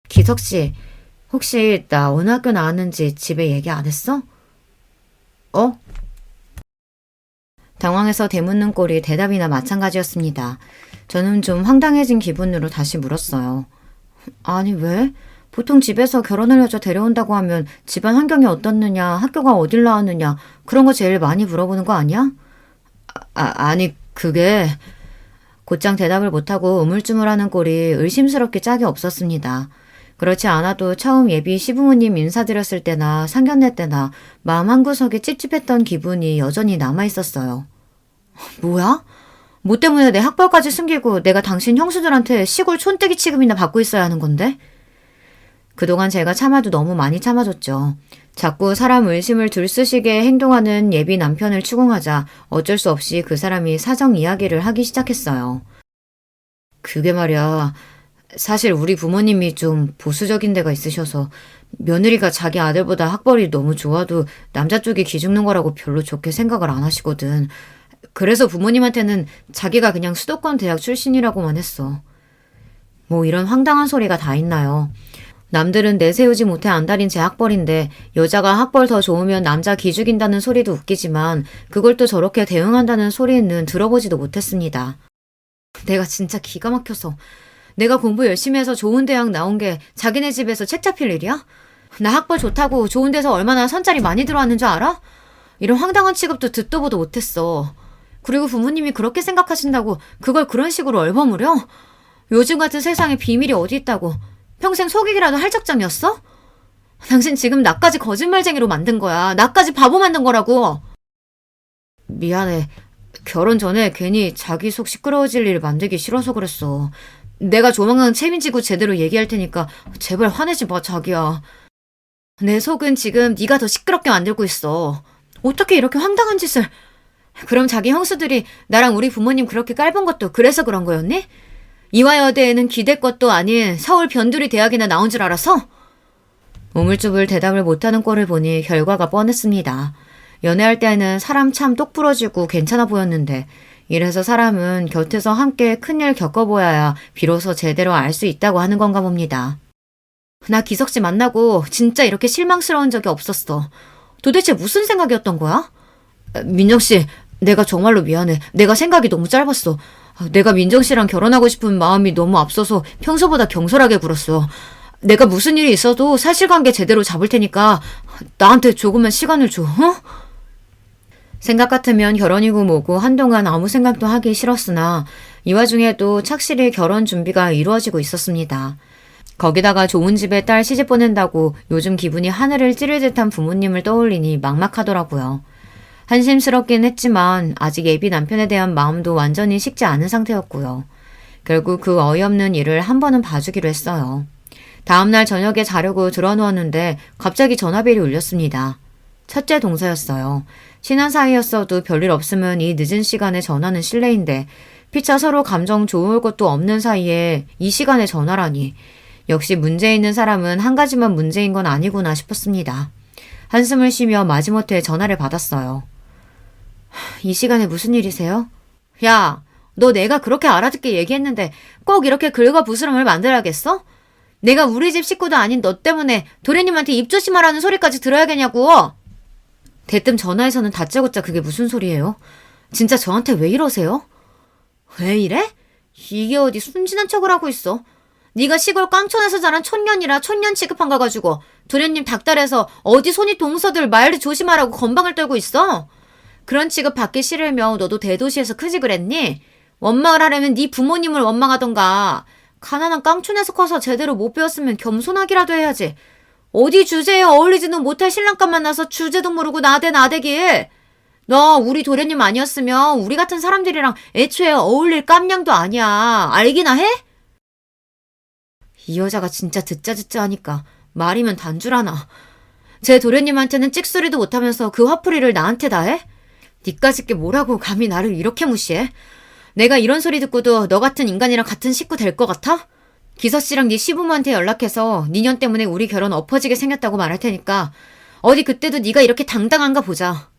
기석 씨, 혹시 나 어느 학교 나왔는지 집에 얘기 안 했어? 어? 당황해서 되묻는 꼴이 대답이나 마찬가지였습니다. 저는 좀 황당해진 기분으로 다시 물었어요. 아니 왜? 보통 집에서 결혼할 여자 데려온다고 하면 집안 환경이 어떻느냐, 학교가 어딜 나왔느냐 그런 거 제일 많이 물어보는 거 아니야? 아니 그게... 곧장 대답을 못하고 우물쭈물하는 꼴이 의심스럽게 짝이 없었습니다. 그렇지 않아도 처음 예비 시부모님 인사드렸을 때나 상견례 때나 마음 한구석에 찝찝했던 기분이 여전히 남아있었어요. 뭐야? 뭐 때문에 내 학벌까지 숨기고 내가 당신 형수들한테 시골 촌뜨기 취급이나 받고 있어야 하는 건데? 그동안 제가 참아도 너무 많이 참아줬죠. 자꾸 사람 의심을 들쑤시게 행동하는 예비 남편을 추궁하자 어쩔 수 없이 그 사람이 사정 이야기를 하기 시작했어요. 그게 말이야. 사실 우리 부모님이 좀 보수적인 데가 있으셔서 며느리가 자기 아들보다 학벌이 너무 좋아도 남자 쪽이 기죽는 거라고 별로 좋게 생각을 안 하시거든. 그래서 부모님한테는 자기가 그냥 수도권 대학 출신이라고만 했어. 뭐 이런 황당한 소리가 다 있나요? 남들은 내세우지 못해 안달인 제 학벌인데 여자가 학벌 더 좋으면 남자 기죽인다는 소리도 웃기지만 그걸 또 저렇게 대응한다는 소리는 들어보지도 못했습니다. 내가 진짜 기가 막혀서 내가 공부 열심히 해서 좋은 대학 나온 게 자기네 집에서 책 잡힐 일이야? 나 학벌 좋다고 좋은 데서 얼마나 선짜리 많이 들어왔는 줄 알아? 이런 황당한 취급도 듣도 보도 못했어. 그리고 부모님이 그렇게 생각하신다고 그걸 그런 식으로 얼버무려? 요즘 같은 세상에 비밀이 어디 있다고. 평생 속이기라도 할 작정이었어? 당신 지금 나까지 거짓말쟁이로 만든 거야. 나까지 바보 만든 거라고. 미안해. 결혼 전에 괜히 자기 속 시끄러워질 일을 만들기 싫어서 그랬어. 내가 조만간 책임지고 제대로 얘기할 테니까 제발 화내지 마, 자기야. 내 속은 지금 네가 더 시끄럽게 만들고 있어. 어떻게 이렇게 황당한 짓을... 그럼 자기 형수들이 나랑 우리 부모님 그렇게 깔본 것도 그래서 그런 거였니? 이화여대에는 기대 것도 아닌 서울 변두리 대학이나 나온 줄 알아서? 우물쭈물 대답을 못하는 꼴을 보니 결과가 뻔했습니다. 연애할 때는 사람 참 똑부러지고 괜찮아 보였는데 이래서 사람은 곁에서 함께 큰일 겪어보아야 비로소 제대로 알 수 있다고 하는 건가 봅니다. 나 기석씨 만나고 진짜 이렇게 실망스러운 적이 없었어. 도대체 무슨 생각이었던 거야? 민정씨, 내가 정말로 미안해. 내가 생각이 너무 짧았어. 내가 민정씨랑 결혼하고 싶은 마음이 너무 앞서서 평소보다 경솔하게 굴었어. 내가 무슨 일이 있어도 사실관계 제대로 잡을 테니까 나한테 조금만 시간을 줘, 어? 생각 같으면 결혼이고 뭐고 한동안 아무 생각도 하기 싫었으나 이 와중에도 착실히 결혼 준비가 이루어지고 있었습니다. 거기다가 좋은 집에 딸 시집 보낸다고 요즘 기분이 하늘을 찌를 듯한 부모님을 떠올리니 막막하더라고요. 한심스럽긴 했지만 아직 예비 남편에 대한 마음도 완전히 식지 않은 상태였고요. 결국 그 어이없는 일을 한 번은 봐주기로 했어요. 다음날 저녁에 자려고 들어누웠는데 갑자기 전화벨이 울렸습니다. 첫째 동서였어요. 친한 사이였어도 별일 없으면 이 늦은 시간에 전화는 실례인데 피차 서로 감정 좋을 것도 없는 사이에 이 시간에 전화라니. 역시 문제 있는 사람은 한 가지만 문제인 건 아니구나 싶었습니다. 한숨을 쉬며 마지못해 전화를 받았어요. 이 시간에 무슨 일이세요? 야, 너 내가 그렇게 알아듣게 얘기했는데 꼭 이렇게 긁어부스럼을 만들어야겠어? 내가 우리 집 식구도 아닌 너 때문에 도련님한테 입 조심하라는 소리까지 들어야겠냐고! 대뜸 전화에서는 다짜고짜 그게 무슨 소리예요? 진짜 저한테 왜 이러세요? 왜 이래? 이게 어디 순진한 척을 하고 있어. 네가 시골 깡촌에서 자란 촌년이라 촌년 취급한 거 가지고 도련님 닭달에서 어디 손이 동서들 말을 조심하라고 건방을 떨고 있어? 그런 취급 받기 싫으면 너도 대도시에서 크지 그랬니? 원망을 하려면 네 부모님을 원망하던가. 가난한 깡촌에서 커서 제대로 못 배웠으면 겸손하기라도 해야지. 어디 주제에 어울리지도 못할 신랑감 만나서 주제도 모르고 나대길. 너 우리 도련님 아니었으면 우리 같은 사람들이랑 애초에 어울릴 깜냥도 아니야. 알기나 해? 이 여자가 진짜 듣자 하니까 말이면 단줄하나. 제 도련님한테는 찍소리도 못하면서 그 화풀이를 나한테 다 해? 니까짓 게 뭐라고 감히 나를 이렇게 무시해? 내가 이런 소리 듣고도 너 같은 인간이랑 같은 식구 될 것 같아? 기서씨랑 네 시부모한테 연락해서 니년 때문에 우리 결혼 엎어지게 생겼다고 말할 테니까 어디 그때도 네가 이렇게 당당한가 보자.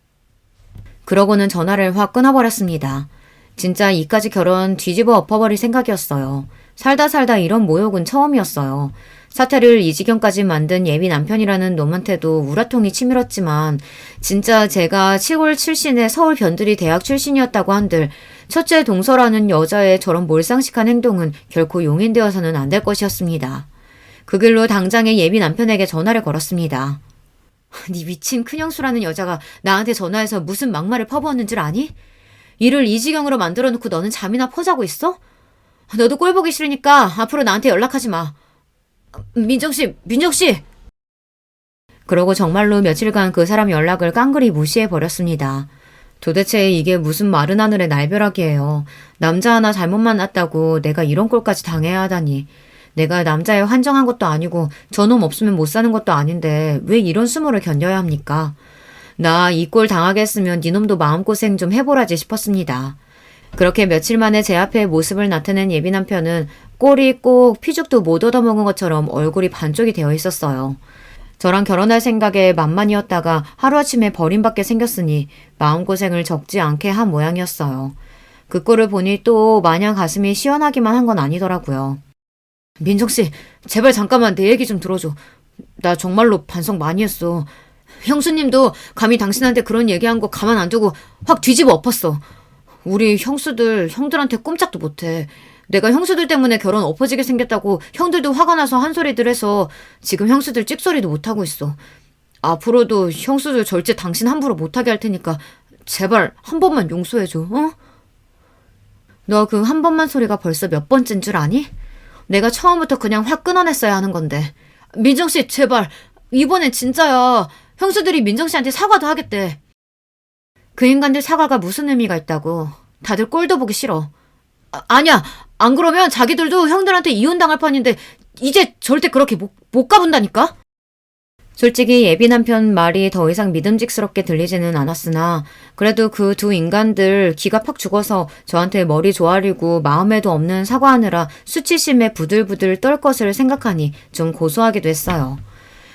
그러고는 전화를 확 끊어버렸습니다. 진짜 이까지 결혼 뒤집어 엎어버릴 생각이었어요. 살다 이런 모욕은 처음이었어요. 사태를 이 지경까지 만든 예비 남편이라는 놈한테도 우라통이 치밀었지만 진짜 제가 시골 출신의 서울 변두리 대학 출신이었다고 한들 첫째 동서라는 여자의 저런 몰상식한 행동은 결코 용인되어서는 안 될 것이었습니다. 그 길로 당장의 예비 남편에게 전화를 걸었습니다. 네 미친 큰형수라는 여자가 나한테 전화해서 무슨 막말을 퍼부었는 줄 아니? 일을 이 지경으로 만들어놓고 너는 잠이나 퍼자고 있어? 너도 꼴 보기 싫으니까 앞으로 나한테 연락하지 마. 민정씨! 그러고 정말로 며칠간 그 사람 연락을 깡그리 무시해버렸습니다. 도대체 이게 무슨 마른 하늘의 날벼락이에요. 남자 하나 잘못 만났다고 내가 이런 꼴까지 당해야 하다니. 내가 남자에 환정한 것도 아니고 저놈 없으면 못 사는 것도 아닌데 왜 이런 수모를 견뎌야 합니까? 나 이 꼴 당하게 했으면 니놈도 마음고생 좀 해보라지 싶었습니다. 그렇게 며칠 만에 제 앞에 모습을 나타낸 예비 남편은 꼴이 꼭 피죽도 못 얻어먹은 것처럼 얼굴이 반쪽이 되어 있었어요. 저랑 결혼할 생각에 만만이었다가 하루아침에 버림받게 생겼으니 마음고생을 적지 않게 한 모양이었어요. 그 꼴을 보니 또 마냥 가슴이 시원하기만 한 건 아니더라고요. 민정씨, 제발 잠깐만 내 얘기 좀 들어줘. 나 정말로 반성 많이 했어. 형수님도 감히 당신한테 그런 얘기한 거 가만 안 두고 확 뒤집어 엎었어. 우리 형수들 형들한테 꼼짝도 못해. 내가 형수들 때문에 결혼 엎어지게 생겼다고 형들도 화가 나서 한 소리들 해서 지금 형수들 찍소리도 못하고 있어. 앞으로도 형수들 절제 당신 함부로 못하게 할 테니까 제발 한 번만 용서해줘. 어? 너 그 한 번만 소리가 벌써 몇 번째인 줄 아니? 내가 처음부터 그냥 확 끊어냈어야 하는 건데. 민정씨 제발 이번엔 진짜야. 형수들이 민정씨한테 사과도 하겠대. 그 인간들 사과가 무슨 의미가 있다고. 다들 꼴도 보기 싫어. 아니야. 안 그러면 자기들도 형들한테 이혼당할 판인데 이제 절대 그렇게 못 가본다니까? 솔직히 예비 남편 말이 더 이상 믿음직스럽게 들리지는 않았으나 그래도 그 두 인간들 기가 팍 죽어서 저한테 머리 조아리고 마음에도 없는 사과하느라 수치심에 부들부들 떨 것을 생각하니 좀 고소하기도 했어요.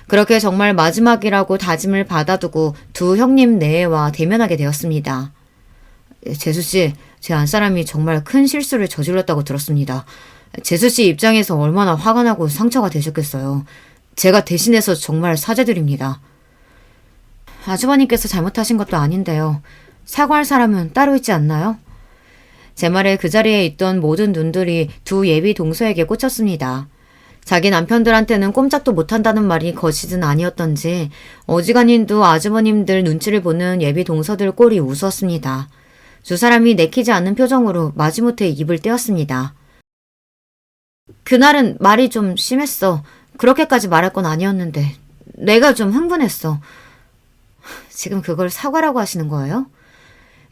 그렇게 정말 마지막이라고 다짐을 받아두고 두 형님 내외와 대면하게 되었습니다. 재수씨, 제 안사람이 정말 큰 실수를 저질렀다고 들었습니다. 재수씨 입장에서 얼마나 화가 나고 상처가 되셨겠어요. 제가 대신해서 정말 사죄드립니다. 아주버님께서 잘못하신 것도 아닌데요. 사과할 사람은 따로 있지 않나요? 제 말에 그 자리에 있던 모든 눈들이 두 예비 동서에게 꽂혔습니다. 자기 남편들한테는 꼼짝도 못한다는 말이 거짓은 아니었던지 어지간히도 아주버님들 눈치를 보는 예비 동서들 꼴이 우스웠습니다. 두 사람이 내키지 않는 표정으로 마지못해 입을 떼었습니다. 그날은 말이 좀 심했어. 그렇게까지 말할 건 아니었는데 내가 좀 흥분했어. 지금 그걸 사과라고 하시는 거예요?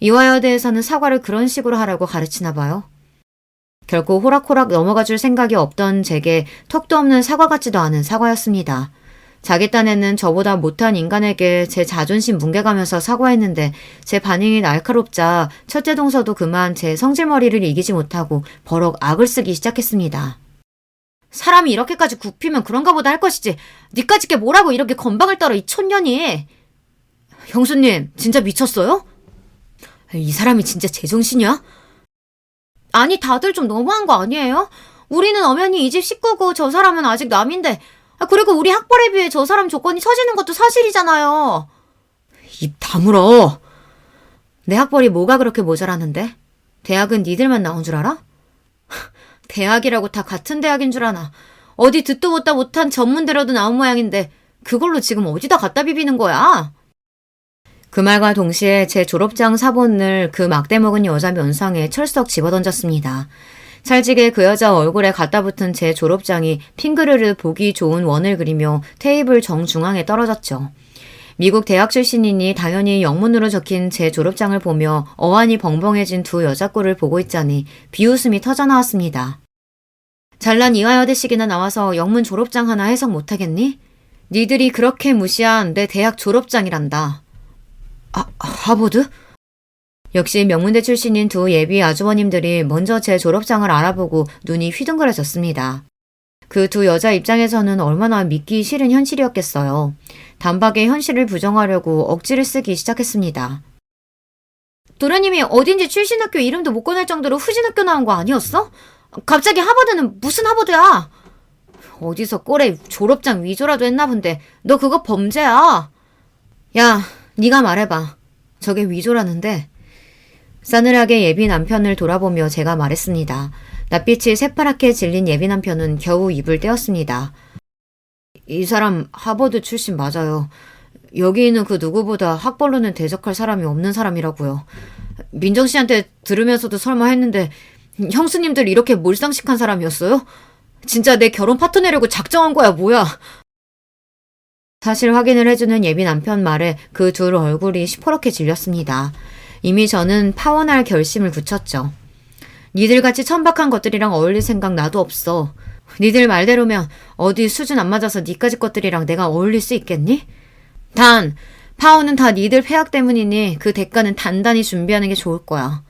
이화여대에서는 사과를 그런 식으로 하라고 가르치나 봐요. 결코 호락호락 넘어가 줄 생각이 없던 제게 턱도 없는 사과 같지도 않은 사과였습니다. 자기 딴에는 저보다 못한 인간에게 제 자존심 뭉개가면서 사과했는데 제 반응이 날카롭자 첫째 동서도 그만 제 성질머리를 이기지 못하고 버럭 악을 쓰기 시작했습니다. 사람이 이렇게까지 굽히면 그런가 보다 할 것이지. 니까짓 게 뭐라고 이렇게 건방을 떨어 이 촌년이. 형수님 진짜 미쳤어요? 이 사람이 진짜 제정신이야? 아니 다들 좀 너무한 거 아니에요? 우리는 엄연히 이 집 식구고 저 사람은 아직 남인데 그리고 우리 학벌에 비해 저 사람 조건이 처지는 것도 사실이잖아요. 입 다물어. 내 학벌이 뭐가 그렇게 모자라는데? 대학은 니들만 나온 줄 알아? 대학이라고 다 같은 대학인 줄 아나. 어디 듣도 보다 못한 전문대로도 나온 모양인데 그걸로 지금 어디다 갖다 비비는 거야? 그 말과 동시에 제 졸업장 사본을 그 막대 먹은 여자 면상에 철썩 집어던졌습니다. 찰지게 그 여자 얼굴에 갖다 붙은 제 졸업장이 핑그르르 보기 좋은 원을 그리며 테이블 정중앙에 떨어졌죠. 미국 대학 출신이니 당연히 영문으로 적힌 제 졸업장을 보며 어안이 벙벙해진 두 여자 꼴을 보고 있자니 비웃음이 터져나왔습니다. 잘난 이화여대식이나 나와서 영문 졸업장 하나 해석 못하겠니? 니들이 그렇게 무시한 내 대학 졸업장이란다. 하버드? 역시 명문대 출신인 두 예비 아주버님들이 먼저 제 졸업장을 알아보고 눈이 휘둥그레졌습니다. 그 두 여자 입장에서는 얼마나 믿기 싫은 현실이었겠어요. 단박에 현실을 부정하려고 억지를 쓰기 시작했습니다. 도련님이 어딘지 출신 학교 이름도 못 꺼낼 정도로 후진 학교 나온 거 아니었어? 갑자기 하버드는 무슨 하버드야? 어디서 꼴에 졸업장 위조라도 했나 본데 너 그거 범죄야. 야, 네가 말해봐. 저게 위조라는데. 싸늘하게 예비 남편을 돌아보며 제가 말했습니다. 낯빛이 새파랗게 질린 예비 남편은 겨우 입을 떼었습니다. 이 사람 하버드 출신 맞아요. 여기 있는 그 누구보다 학벌로는 대적할 사람이 없는 사람이라고요. 민정 씨한테 들으면서도 설마 했는데 형수님들 이렇게 몰상식한 사람이었어요? 진짜 내 결혼 파트너려고 작정한 거야 뭐야? 사실 확인을 해주는 예비 남편 말에 그 둘 얼굴이 시퍼렇게 질렸습니다. 이미 저는 파혼할 결심을 굳혔죠. 니들같이 천박한 것들이랑 어울릴 생각 나도 없어. 니들 말대로면 어디 수준 안 맞아서 니까지 것들이랑 내가 어울릴 수 있겠니? 단, 파혼은 다 니들 폐악 때문이니 그 대가는 단단히 준비하는 게 좋을 거야.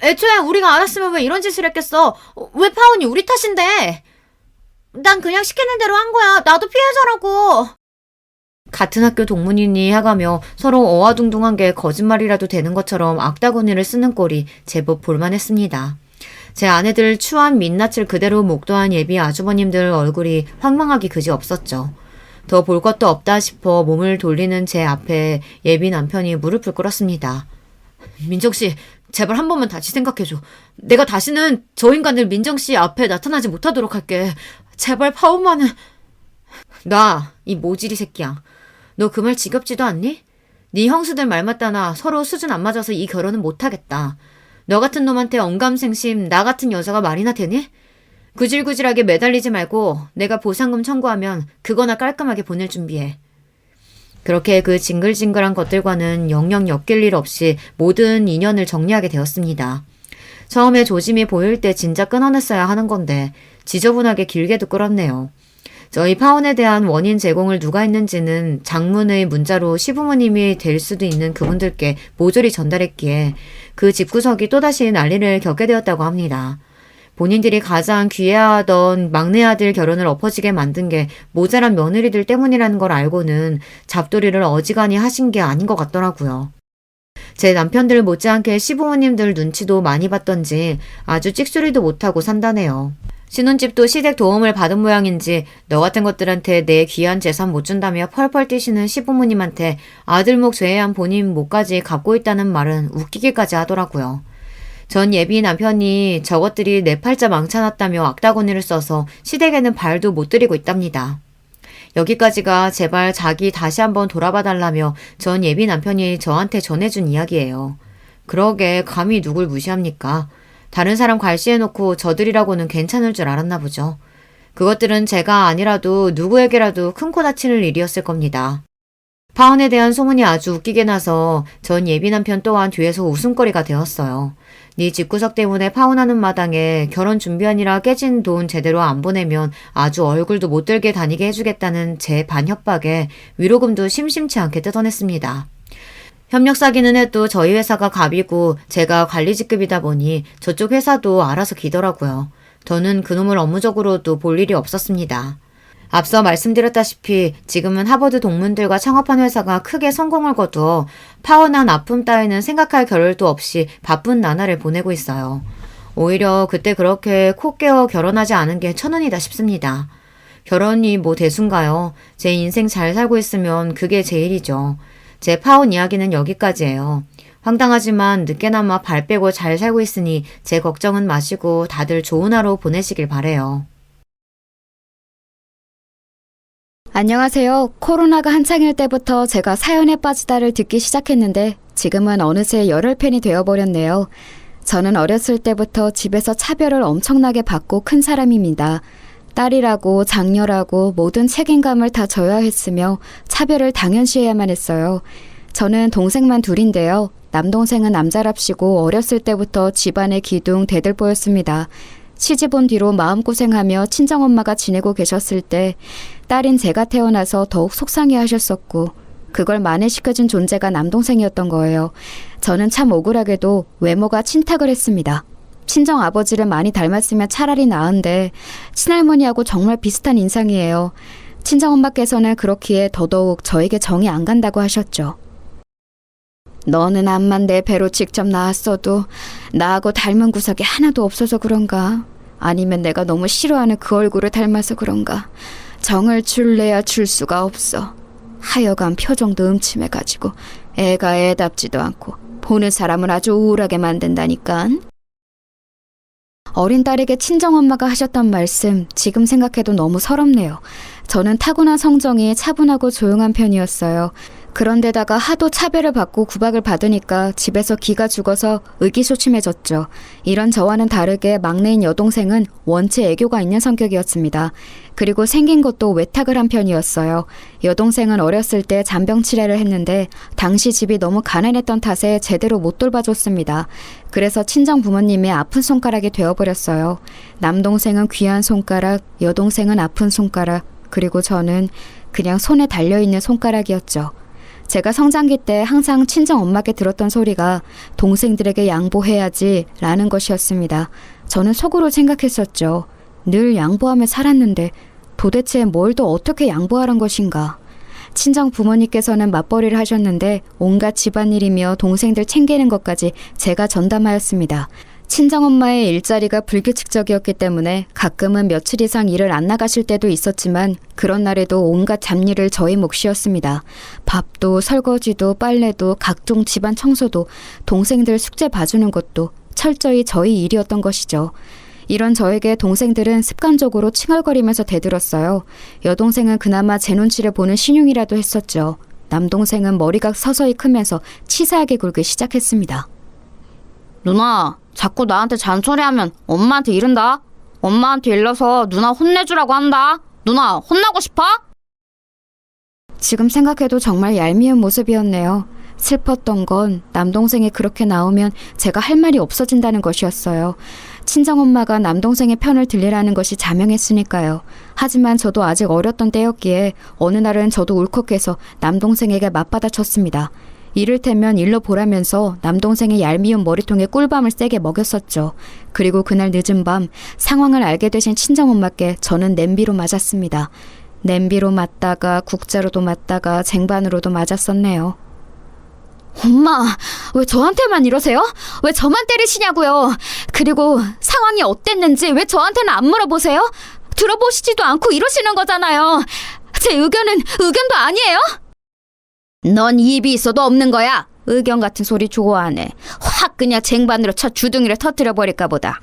애초에 우리가 알았으면 왜 이런 짓을 했겠어? 왜 파혼이 우리 탓인데? 난 그냥 시키는 대로 한 거야. 나도 피해자라고. 같은 학교 동문이니 해가며 서로 어와둥둥한 게 거짓말이라도 되는 것처럼 악다구니를 쓰는 꼴이 제법 볼만했습니다. 제 아내들 추한 민낯을 그대로 목도한 예비 아주버님들 얼굴이 황망하기 그지없었죠. 더 볼 것도 없다 싶어 몸을 돌리는 제 앞에 예비 남편이 무릎을 꿇었습니다. 민정씨, 제발 한 번만 다시 생각해줘. 내가 다시는 저 인간들 민정씨 앞에 나타나지 못하도록 할게. 제발 파혼만은. 나, 이 모질이 새끼야. 너 그 말 지겹지도 않니? 네 형수들 말 맞다나 서로 수준 안 맞아서 이 결혼은 못하겠다. 너 같은 놈한테 언감생심 나 같은 여자가 말이나 되니? 구질구질하게 매달리지 말고 내가 보상금 청구하면 그거나 깔끔하게 보낼 준비해. 그렇게 그 징글징글한 것들과는 영영 엮일 일 없이 모든 인연을 정리하게 되었습니다. 처음에 조짐이 보일 때 진짜 끊어냈어야 하는 건데 지저분하게 길게도 끌었네요. 저희 파혼에 대한 원인 제공을 누가 했는지는 장문의 문자로 시부모님이 될 수도 있는 그분들께 모조리 전달했기에 그 집구석이 또다시 난리를 겪게 되었다고 합니다. 본인들이 가장 귀해하던 막내 아들 결혼을 엎어지게 만든 게 모자란 며느리들 때문이라는 걸 알고는 잡돌이를 어지간히 하신 게 아닌 것 같더라고요. 제 남편들 못지않게 시부모님들 눈치도 많이 봤던지 아주 찍소리도 못하고 산다네요. 신혼집도 시댁 도움을 받은 모양인지 너 같은 것들한테 내 귀한 재산 못 준다며 펄펄 뛰시는 시부모님한테 아들목 죄해한 본인 목까지 갚고 있다는 말은 웃기기까지 하더라고요. 전 예비 남편이 저것들이 내 팔자 망쳐놨다며 악다구니를 써서 시댁에는 발도 못 들이고 있답니다. 여기까지가 제발 자기 다시 한번 돌아봐달라며 전 예비 남편이 저한테 전해준 이야기예요. 그러게 감히 누굴 무시합니까? 다른 사람 괄시해놓고 저들이라고는 괜찮을 줄 알았나 보죠. 그것들은 제가 아니라도 누구에게라도 큰 코 다칠 일이었을 겁니다. 파혼에 대한 소문이 아주 웃기게 나서 전 예비 남편 또한 뒤에서 웃음거리가 되었어요. 네 집구석 때문에 파혼하는 마당에 결혼 준비하느라 깨진 돈 제대로 안 보내면 아주 얼굴도 못 들게 다니게 해주겠다는 제 반협박에 위로금도 심심치 않게 뜯어냈습니다. 협력 사기는 해도 저희 회사가 갑이고 제가 관리직급이다 보니 저쪽 회사도 알아서 기더라고요. 저는 그놈을 업무적으로도 볼 일이 없었습니다. 앞서 말씀드렸다시피 지금은 하버드 동문들과 창업한 회사가 크게 성공을 거두어 파혼한 아픔 따위는 생각할 겨를도 없이 바쁜 나날을 보내고 있어요. 오히려 그때 그렇게 코 깨어 결혼하지 않은 게 천운이다 싶습니다. 결혼이 뭐 대수인가요? 제 인생 잘 살고 있으면 그게 제일이죠. 제 파혼 이야기는 여기까지예요. 황당하지만 늦게나마 발 빼고 잘 살고 있으니 제 걱정은 마시고 다들 좋은 하루 보내시길 바래요. 안녕하세요. 코로나가 한창일 때부터 제가 사연에 빠지다를 듣기 시작했는데 지금은 어느새 열혈팬이 되어버렸네요. 저는 어렸을 때부터 집에서 차별을 엄청나게 받고 큰 사람입니다. 딸이라고 장녀라고 모든 책임감을 다 져야 했으며 차별을 당연시해야만 했어요. 저는 동생만 둘인데요. 남동생은 남자랍시고 어렸을 때부터 집안의 기둥 대들보였습니다. 시집 온 뒤로 마음고생하며 친정엄마가 지내고 계셨을 때 딸인 제가 태어나서 더욱 속상해하셨었고 그걸 만회시켜준 존재가 남동생이었던 거예요. 저는 참 억울하게도 외모가 친탁을 했습니다. 친정 아버지를 많이 닮았으면 차라리 나은데 친할머니하고 정말 비슷한 인상이에요. 친정엄마께서는 그렇기에 더더욱 저에게 정이 안 간다고 하셨죠. 너는 암만 내 배로 직접 낳았어도 나하고 닮은 구석이 하나도 없어서 그런가? 아니면 내가 너무 싫어하는 그 얼굴을 닮아서 그런가? 정을 줄래야 줄 수가 없어. 하여간 표정도 음침해가지고 애가 애답지도 않고 보는 사람을 아주 우울하게 만든다니깐. 어린 딸에게 친정엄마가 하셨던 말씀 지금 생각해도 너무 서럽네요. 저는 타고난 성정이 차분하고 조용한 편이었어요. 그런데다가 하도 차별을 받고 구박을 받으니까 집에서 기가 죽어서 의기소침해졌죠. 이런 저와는 다르게 막내인 여동생은 원체 애교가 있는 성격이었습니다. 그리고 생긴 것도 외탁을 한 편이었어요. 여동생은 어렸을 때 잔병 치레를 했는데 당시 집이 너무 가난했던 탓에 제대로 못 돌봐줬습니다. 그래서 친정 부모님의 아픈 손가락이 되어버렸어요. 남동생은 귀한 손가락, 여동생은 아픈 손가락, 그리고 저는 그냥 손에 달려있는 손가락이었죠. 제가 성장기 때 항상 친정 엄마께 들었던 소리가 동생들에게 양보해야지 라는 것이었습니다. 저는 속으로 생각했었죠. 늘 양보하며 살았는데 도대체 뭘 더 어떻게 양보하란 것인가. 친정 부모님께서는 맞벌이를 하셨는데 온갖 집안일이며 동생들 챙기는 것까지 제가 전담하였습니다. 친정엄마의 일자리가 불규칙적이었기 때문에 가끔은 며칠 이상 일을 안 나가실 때도 있었지만 그런 날에도 온갖 잡일을 저의 몫이었습니다. 밥도 설거지도 빨래도 각종 집안 청소도 동생들 숙제 봐주는 것도 철저히 저희 일이었던 것이죠. 이런 저에게 동생들은 습관적으로 칭얼거리면서 대들었어요. 여동생은 그나마 제 눈치를 보는 신용이라도 했었죠. 남동생은 머리가 서서히 크면서 치사하게 굴기 시작했습니다. 누나, 자꾸 나한테 잔소리하면 엄마한테 이른다. 엄마한테 일러서 누나 혼내주라고 한다. 누나, 혼나고 싶어? 지금 생각해도 정말 얄미운 모습이었네요. 슬펐던 건 남동생이 그렇게 나오면 제가 할 말이 없어진다는 것이었어요. 친정엄마가 남동생의 편을 들리라는 것이 자명했으니까요. 하지만 저도 아직 어렸던 때였기에 어느 날은 저도 울컥해서 남동생에게 맞받아쳤습니다. 이를테면 일러 보라면서 남동생의 얄미운 머리통에 꿀밤을 세게 먹였었죠. 그리고 그날 늦은 밤 상황을 알게 되신 친정엄마께 저는 냄비로 맞았습니다. 냄비로 맞다가 국자로도 맞다가 쟁반으로도 맞았었네요. 엄마, 왜 저한테만 이러세요? 왜 저만 때리시냐고요? 그리고 상황이 어땠는지 왜 저한테는 안 물어보세요? 들어보시지도 않고 이러시는 거잖아요. 제 의견은 의견도 아니에요? 넌 입이 있어도 없는 거야. 의견 같은 소리 좋아하네. 확 그냥 쟁반으로 쳐 주둥이를 터뜨려 버릴까 보다.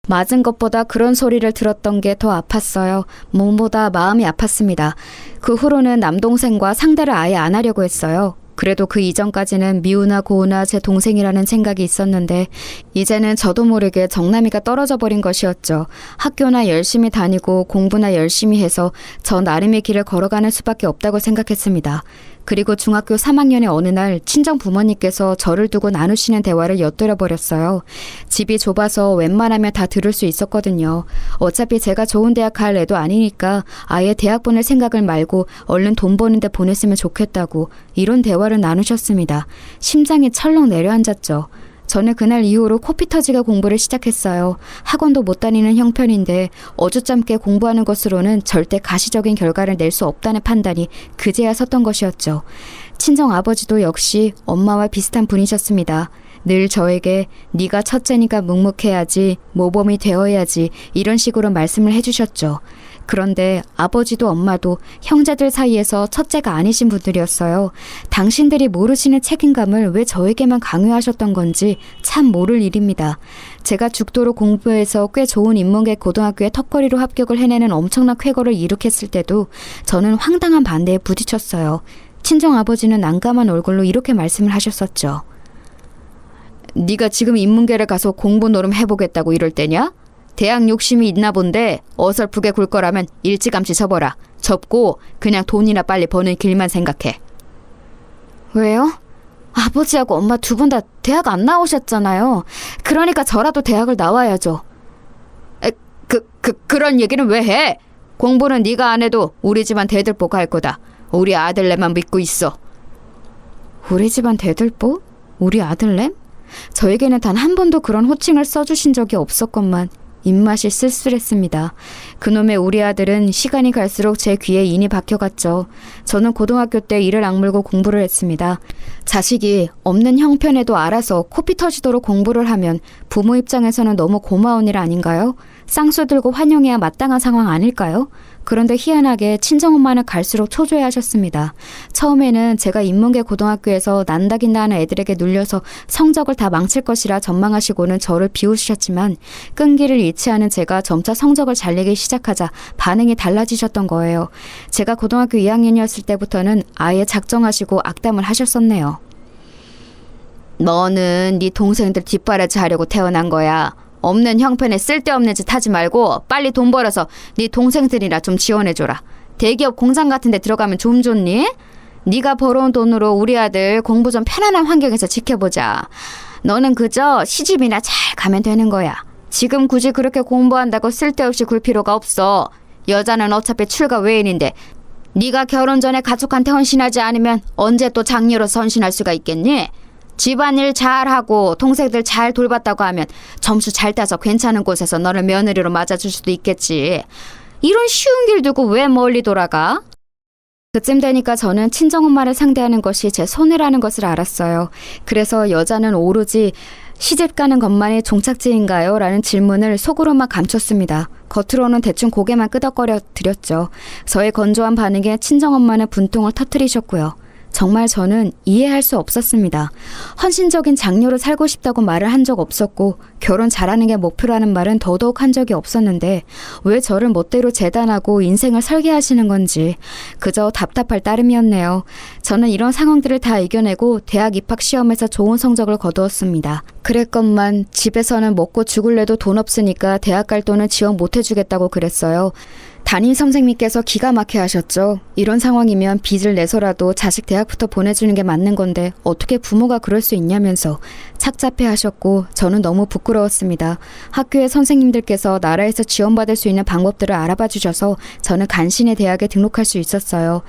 맞은 것보다 그런 소리를 들었던 게 더 아팠어요. 몸보다 마음이 아팠습니다. 그 후로는 남동생과 상대를 아예 안 하려고 했어요. 그래도 그 이전까지는 미우나 고우나 제 동생이라는 생각이 있었는데 이제는 저도 모르게 정남이가 떨어져 버린 것이었죠. 학교나 열심히 다니고 공부나 열심히 해서 저 나름의 길을 걸어가는 수밖에 없다고 생각했습니다. 그리고 중학교 3학년의 어느 날 친정 부모님께서 저를 두고 나누시는 대화를 엿들어 버렸어요. 집이 좁아서 웬만하면 다 들을 수 있었거든요. 어차피 제가 좋은 대학 갈 애도 아니니까 아예 대학 보낼 생각을 말고 얼른 돈 버는 데 보냈으면 좋겠다고 이런 대화를 나누셨습니다. 심장이 철렁 내려앉았죠. 저는 그날 이후로 코피 터지게 공부를 시작했어요. 학원도 못 다니는 형편인데 어줍잖게 공부하는 것으로는 절대 가시적인 결과를 낼 수 없다는 판단이 그제야 섰던 것이었죠. 친정 아버지도 역시 엄마와 비슷한 분이셨습니다. 늘 저에게 네가 첫째니까 묵묵해야지, 모범이 되어야지 이런 식으로 말씀을 해주셨죠. 그런데 아버지도 엄마도 형제들 사이에서 첫째가 아니신 분들이었어요. 당신들이 모르시는 책임감을 왜 저에게만 강요하셨던 건지 참 모를 일입니다. 제가 죽도록 공부해서 꽤 좋은 인문계 고등학교에 턱걸이로 합격을 해내는 엄청난 쾌거를 이룩했을 때도 저는 황당한 반대에 부딪혔어요. 친정아버지는 난감한 얼굴로 이렇게 말씀을 하셨었죠. 네가 지금 인문계를 가서 공부 노름 해보겠다고 이럴 때냐? 대학 욕심이 있나 본데 어설프게 굴 거라면 일찌감치 접어라. 접고 그냥 돈이나 빨리 버는 길만 생각해. 왜요? 아버지하고 엄마 두 분 다 대학 안 나오셨잖아요. 그러니까 저라도 대학을 나와야죠. 그런 얘기는 왜 해? 공부는 네가 안 해도 우리 집안 대들보 갈 거다. 우리 아들내만 믿고 있어. 우리 집안 대들보? 우리 아들냄? 저에게는 단 한 번도 그런 호칭을 써주신 적이 없었건만 입맛이 쓸쓸했습니다. 그놈의 우리 아들은 시간이 갈수록 제 귀에 인이 박혀갔죠. 저는 고등학교 때 이를 악물고 공부를 했습니다. 자식이 없는 형편에도 알아서 코피 터지도록 공부를 하면 부모 입장에서는 너무 고마운 일 아닌가요? 쌍수 들고 환영해야 마땅한 상황 아닐까요? 그런데 희한하게 친정엄마는 갈수록 초조해하셨습니다. 처음에는 제가 인문계 고등학교에서 난다긴다 하는 애들에게 눌려서 성적을 다 망칠 것이라 전망하시고는 저를 비웃으셨지만 끈기를 잃지 않은 제가 점차 성적을 잘 내기 시작하자 반응이 달라지셨던 거예요. 제가 고등학교 2학년이었을 때부터는 아예 작정하시고 악담을 하셨었네요. 너는 네 동생들 뒷바라지 하려고 태어난 거야. 없는 형편에 쓸데없는 짓 하지 말고 빨리 돈 벌어서 네 동생들이나 좀 지원해줘라. 대기업 공장 같은 데 들어가면 좀 좋니? 네가 벌어온 돈으로 우리 아들 공부 좀 편안한 환경에서 지켜보자. 너는 그저 시집이나 잘 가면 되는 거야. 지금 굳이 그렇게 공부한다고 쓸데없이 굴 필요가 없어. 여자는 어차피 출가 외인인데 네가 결혼 전에 가족한테 헌신하지 않으면 언제 또 장녀로서 헌신할 수가 있겠니? 집안일 잘하고 동생들 잘 돌봤다고 하면 점수 잘 따서 괜찮은 곳에서 너를 며느리로 맞아줄 수도 있겠지. 이런 쉬운 길 두고 왜 멀리 돌아가? 그쯤 되니까 저는 친정엄마를 상대하는 것이 제 손해라는 것을 알았어요. 그래서 여자는 오로지 시집 가는 것만이 종착지인가요? 라는 질문을 속으로만 감췄습니다. 겉으로는 대충 고개만 끄덕거려 드렸죠. 저의 건조한 반응에 친정엄마는 분통을 터뜨리셨고요. 정말 저는 이해할 수 없었습니다. 헌신적인 장녀로 살고 싶다고 말을 한 적 없었고 결혼 잘하는 게 목표라는 말은 더더욱 한 적이 없었는데 왜 저를 멋대로 재단하고 인생을 설계하시는 건지 그저 답답할 따름이었네요. 저는 이런 상황들을 다 이겨내고 대학 입학 시험에서 좋은 성적을 거두었습니다. 그랬건만 집에서는 먹고 죽을래도 돈 없으니까 대학 갈 돈은 지원 못 해주겠다고 그랬어요. 담임 선생님께서 기가 막혀 하셨죠. 이런 상황이면 빚을 내서라도 자식 대학부터 보내주는 게 맞는 건데 어떻게 부모가 그럴 수 있냐면서 착잡해 하셨고 저는 너무 부끄러웠습니다. 학교의 선생님들께서 나라에서 지원받을 수 있는 방법들을 알아봐 주셔서 저는 간신히 대학에 등록할 수 있었어요.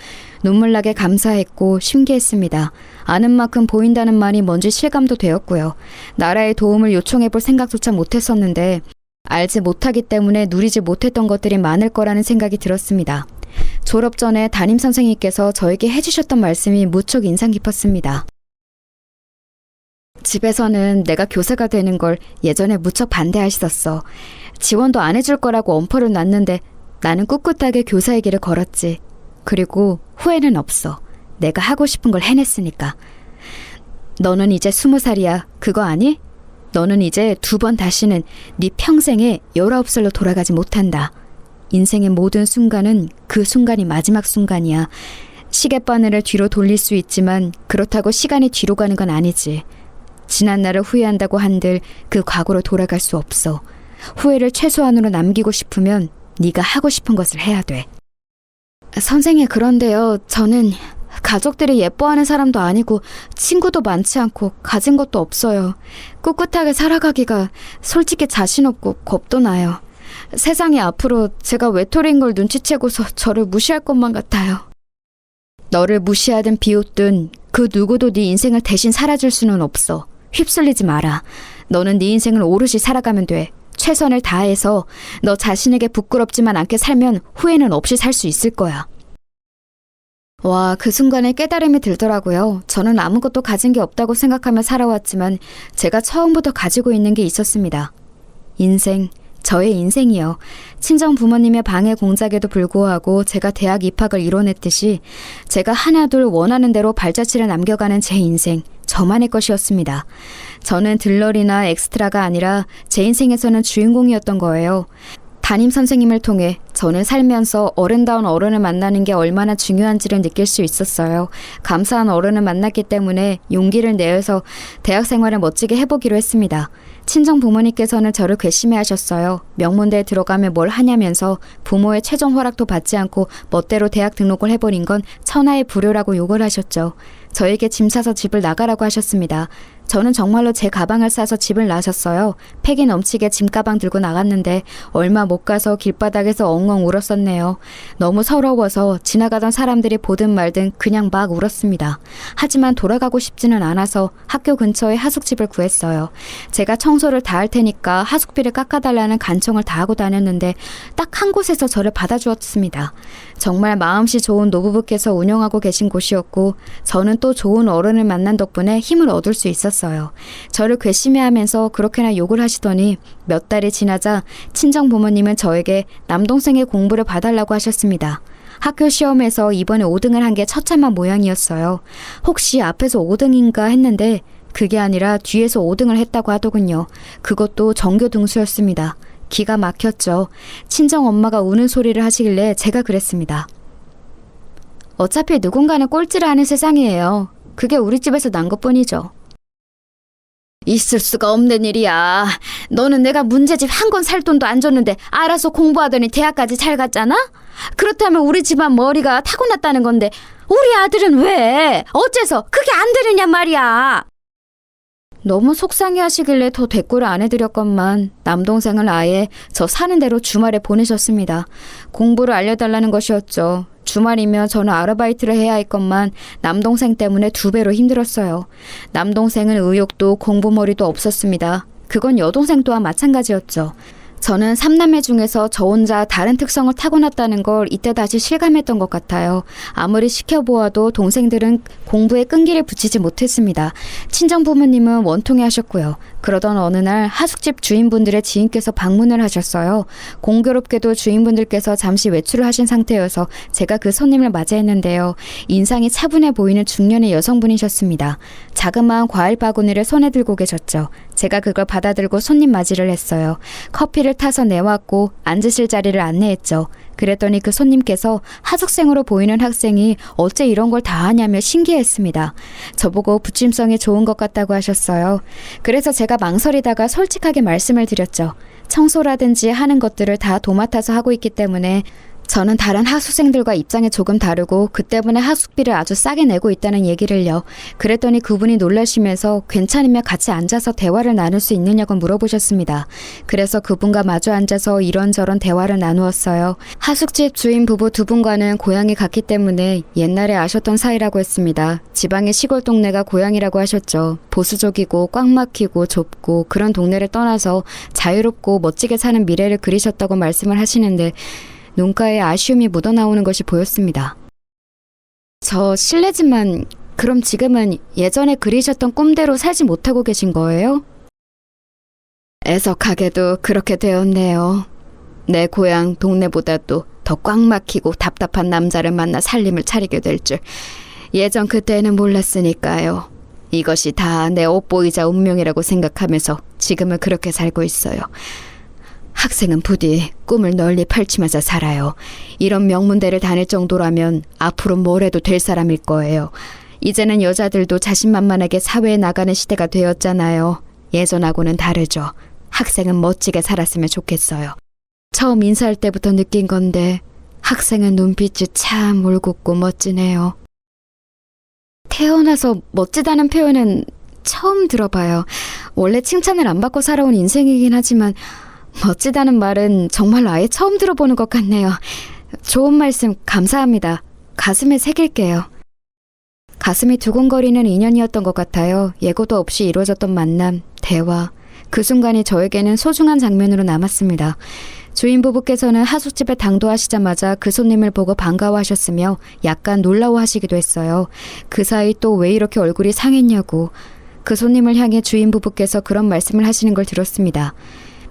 눈물나게 감사했고 신기했습니다. 아는 만큼 보인다는 말이 뭔지 실감도 되었고요. 나라의 도움을 요청해 볼 생각조차 못했었는데 알지 못하기 때문에 누리지 못했던 것들이 많을 거라는 생각이 들었습니다. 졸업 전에 담임 선생님께서 저에게 해주셨던 말씀이 무척 인상 깊었습니다. 집에서는 내가 교사가 되는 걸 예전에 무척 반대하셨어. 지원도 안 해줄 거라고 엄포를 놨는데 나는 꿋꿋하게 교사의 길을 걸었지. 그리고 후회는 없어. 내가 하고 싶은 걸 해냈으니까. 너는 이제 20살이야. 그거 아니? 너는 이제 2번 다시는 네 평생에 19살로 돌아가지 못한다. 인생의 모든 순간은 그 순간이 마지막 순간이야. 시계바늘을 뒤로 돌릴 수 있지만 그렇다고 시간이 뒤로 가는 건 아니지. 지난 날을 후회한다고 한들 그 과거로 돌아갈 수 없어. 후회를 최소한으로 남기고 싶으면 네가 하고 싶은 것을 해야 돼. 선생님, 그런데요. 저는 가족들이 예뻐하는 사람도 아니고 친구도 많지 않고 가진 것도 없어요. 꿋꿋하게 살아가기가 솔직히 자신 없고 겁도 나요. 세상이 앞으로 제가 외톨이인 걸 눈치채고서 저를 무시할 것만 같아요. 너를 무시하든 비웃든 그 누구도 네 인생을 대신 살아줄 수는 없어. 휩쓸리지 마라. 너는 네 인생을 오롯이 살아가면 돼. 최선을 다해서 너 자신에게 부끄럽지만 않게 살면 후회는 없이 살 수 있을 거야. 와, 그 순간에 깨달음이 들더라고요. 저는 아무것도 가진 게 없다고 생각하며 살아왔지만 제가 처음부터 가지고 있는 게 있었습니다. 인생, 저의 인생이요. 친정 부모님의 방해 공작에도 불구하고 제가 대학 입학을 이뤄냈듯이 제가 하나둘 원하는 대로 발자취를 남겨가는 제 인생, 저만의 것이었습니다. 저는 들러리나 엑스트라가 아니라 제 인생에서는 주인공이었던 거예요. 담임 선생님을 통해 저는 살면서 어른다운 어른을 만나는 게 얼마나 중요한지를 느낄 수 있었어요. 감사한 어른을 만났기 때문에 용기를 내어서 대학 생활을 멋지게 해보기로 했습니다. 친정 부모님께서는 저를 괘씸해 하셨어요. 명문대에 들어가면 뭘 하냐면서 부모의 최종 허락도 받지 않고 멋대로 대학 등록을 해버린 건 천하의 불효라고 욕을 하셨죠. 저에게 짐 싸서 집을 나가라고 하셨습니다. 저는 정말로 제 가방을 싸서 집을 나섰어요. 팩이 넘치게 짐가방 들고 나갔는데 얼마 못 가서 길바닥에서 엉엉 울었었네요. 너무 서러워서 지나가던 사람들이 보든 말든 그냥 막 울었습니다. 하지만 돌아가고 싶지는 않아서 학교 근처에 하숙집을 구했어요. 제가 청소를 다 할 테니까 하숙비를 깎아달라는 간청을 다 하고 다녔는데 딱 한 곳에서 저를 받아주었습니다. 정말 마음씨 좋은 노부부께서 운영하고 계신 곳이었고 저는 또 좋은 어른을 만난 덕분에 힘을 얻을 수 있었어요. 저를 괘씸해하면서 그렇게나 욕을 하시더니 몇 달이 지나자 친정 부모님은 저에게 남동생의 공부를 봐달라고 하셨습니다. 학교 시험에서 이번에 5등을 한 게 처참한 모양이었어요. 혹시 앞에서 5등인가 했는데 그게 아니라 뒤에서 5등을 했다고 하더군요. 그것도 전교 등수였습니다. 기가 막혔죠. 친정 엄마가 우는 소리를 하시길래 제가 그랬습니다. 어차피 누군가는 꼴찌를 하는 세상이에요. 그게 우리 집에서 난 것뿐이죠. 있을 수가 없는 일이야. 너는 내가 문제집 한 권 살 돈도 안 줬는데 알아서 공부하더니 대학까지 잘 갔잖아? 그렇다면 우리 집안 머리가 타고났다는 건데 우리 아들은 왜? 어째서 그게 안 되느냐 말이야. 너무 속상해 하시길래 더 대꾸를 안 해드렸건만 남동생을 아예 저 사는 대로 주말에 보내셨습니다. 공부를 알려달라는 것이었죠. 주말이면 저는 아르바이트를 해야 했건만 남동생 때문에 2배로 힘들었어요. 남동생은 의욕도 공부머리도 없었습니다. 그건 여동생 또한 마찬가지였죠. 저는 3남매 중에서 저 혼자 다른 특성을 타고났다는 걸 이때 다시 실감했던 것 같아요. 아무리 시켜보아도 동생들은 공부에 끈기를 붙이지 못했습니다. 친정 부모님은 원통해 하셨고요. 그러던 어느 날 하숙집 주인분들의 지인께서 방문을 하셨어요. 공교롭게도 주인분들께서 잠시 외출을 하신 상태여서 제가 그 손님을 맞이했는데요. 인상이 차분해 보이는 중년의 여성분이셨습니다. 자그마한 과일 바구니를 손에 들고 계셨죠. 제가 그걸 받아들고 손님 맞이를 했어요. 커피를 타서 내왔고 앉으실 자리를 안내했죠. 그랬더니 그 손님께서 하숙생으로 보이는 학생이 어째 이런 걸 다 하냐며 신기해했습니다. 저보고 부침성이 좋은 것 같다고 하셨어요. 그래서 제가 망설이다가 솔직하게 말씀을 드렸죠. 청소라든지 하는 것들을 다 도맡아서 하고 있기 때문에 저는 다른 하숙생들과 입장이 조금 다르고 그 때문에 하숙비를 아주 싸게 내고 있다는 얘기를요. 그랬더니 그분이 놀라시면서 괜찮으면 같이 앉아서 대화를 나눌 수 있느냐고 물어보셨습니다. 그래서 그분과 마주 앉아서 이런저런 대화를 나누었어요. 하숙집 주인 부부 2분과는 고향이 같기 때문에 옛날에 아셨던 사이라고 했습니다. 지방의 시골 동네가 고향이라고 하셨죠. 보수적이고 꽉 막히고 좁고 그런 동네를 떠나서 자유롭고 멋지게 사는 미래를 그리셨다고 말씀을 하시는데 눈가에 아쉬움이 묻어나오는 것이 보였습니다. 저 실례지만 그럼 지금은 예전에 그리셨던 꿈대로 살지 못하고 계신 거예요? 애석하게도 그렇게 되었네요. 내 고향 동네보다도 더 꽉 막히고 답답한 남자를 만나 살림을 차리게 될 줄 예전 그때는 몰랐으니까요. 이것이 다 내 옷보이자 운명이라고 생각하면서 지금은 그렇게 살고 있어요. 학생은 부디 꿈을 널리 펼치면서 살아요. 이런 명문대를 다닐 정도라면 앞으로 뭘 해도 될 사람일 거예요. 이제는 여자들도 자신만만하게 사회에 나가는 시대가 되었잖아요. 예전하고는 다르죠. 학생은 멋지게 살았으면 좋겠어요. 처음 인사할 때부터 느낀 건데 학생은 눈빛이 참 올곧고 멋지네요. 태어나서 멋지다는 표현은 처음 들어봐요. 원래 칭찬을 안 받고 살아온 인생이긴 하지만 멋지다는 말은 정말 아예 처음 들어보는 것 같네요. 좋은 말씀 감사합니다. 가슴에 새길게요. 가슴이 두근거리는 인연이었던 것 같아요. 예고도 없이 이루어졌던 만남, 대화. 그 순간이 저에게는 소중한 장면으로 남았습니다. 주인 부부께서는 하숙집에 당도하시자마자 그 손님을 보고 반가워하셨으며 약간 놀라워하시기도 했어요. 그 사이 또 왜 이렇게 얼굴이 상했냐고. 그 손님을 향해 주인 부부께서 그런 말씀을 하시는 걸 들었습니다.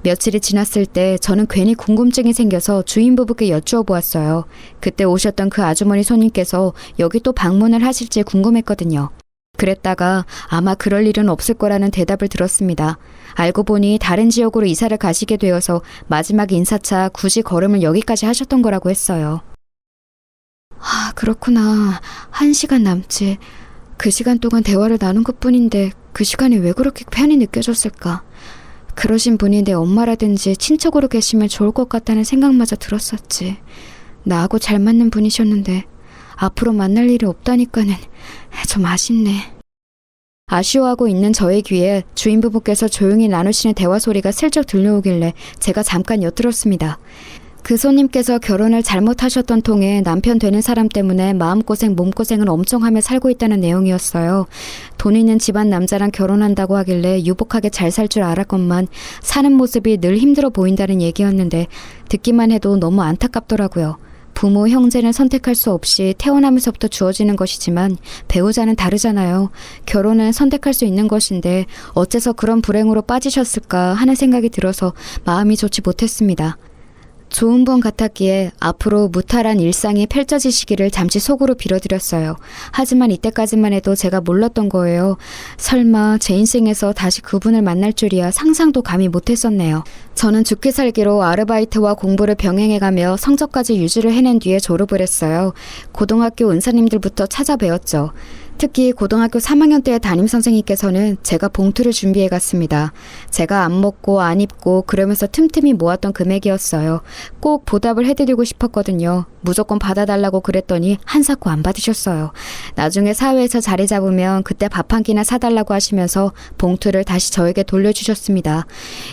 며칠이 지났을 때 저는 괜히 궁금증이 생겨서 주인 부부께 여쭈어 보았어요. 그때 오셨던 그 아주머니 손님께서 여기 또 방문을 하실지 궁금했거든요. 그랬다가 아마 그럴 일은 없을 거라는 대답을 들었습니다. 알고 보니 다른 지역으로 이사를 가시게 되어서 마지막 인사차 굳이 걸음을 여기까지 하셨던 거라고 했어요. 아, 그렇구나. 1시간 남짓. 그 시간 동안 대화를 나눈 것뿐인데 그 시간이 왜 그렇게 편히 느껴졌을까? 그러신 분이 내 엄마라든지 친척으로 계시면 좋을 것 같다는 생각마저 들었었지. 나하고 잘 맞는 분이셨는데 앞으로 만날 일이 없다니까는 좀 아쉽네. 아쉬워하고 있는 저의 귀에 주인 부부께서 조용히 나누시는 대화 소리가 슬쩍 들려오길래 제가 잠깐 엿들었습니다. 그 손님께서 결혼을 잘못하셨던 통에 남편 되는 사람 때문에 마음고생 몸고생을 엄청 하며 살고 있다는 내용이었어요. 돈 있는 집안 남자랑 결혼한다고 하길래 유복하게 잘 살 줄 알았건만 사는 모습이 늘 힘들어 보인다는 얘기였는데 듣기만 해도 너무 안타깝더라고요. 부모, 형제는 선택할 수 없이 태어나면서부터 주어지는 것이지만 배우자는 다르잖아요. 결혼은 선택할 수 있는 것인데 어째서 그런 불행으로 빠지셨을까 하는 생각이 들어서 마음이 좋지 못했습니다. 좋은 분 같았기에 앞으로 무탈한 일상이 펼쳐지시기를 잠시 속으로 빌어드렸어요. 하지만 이때까지만 해도 제가 몰랐던 거예요. 설마 제 인생에서 다시 그분을 만날 줄이야 상상도 감히 못했었네요. 저는 죽기 살기로 아르바이트와 공부를 병행해가며 성적까지 유지를 해낸 뒤에 졸업을 했어요. 고등학교 은사님들부터 찾아뵈었죠. 특히 고등학교 3학년 때의 담임선생님께서는 제가 봉투를 준비해 갔습니다. 제가 안 먹고 안 입고 그러면서 틈틈이 모았던 금액이었어요. 꼭 보답을 해드리고 싶었거든요. 무조건 받아달라고 그랬더니 한사코 안 받으셨어요. 나중에 사회에서 자리 잡으면 그때 밥 한 끼나 사달라고 하시면서 봉투를 다시 저에게 돌려주셨습니다.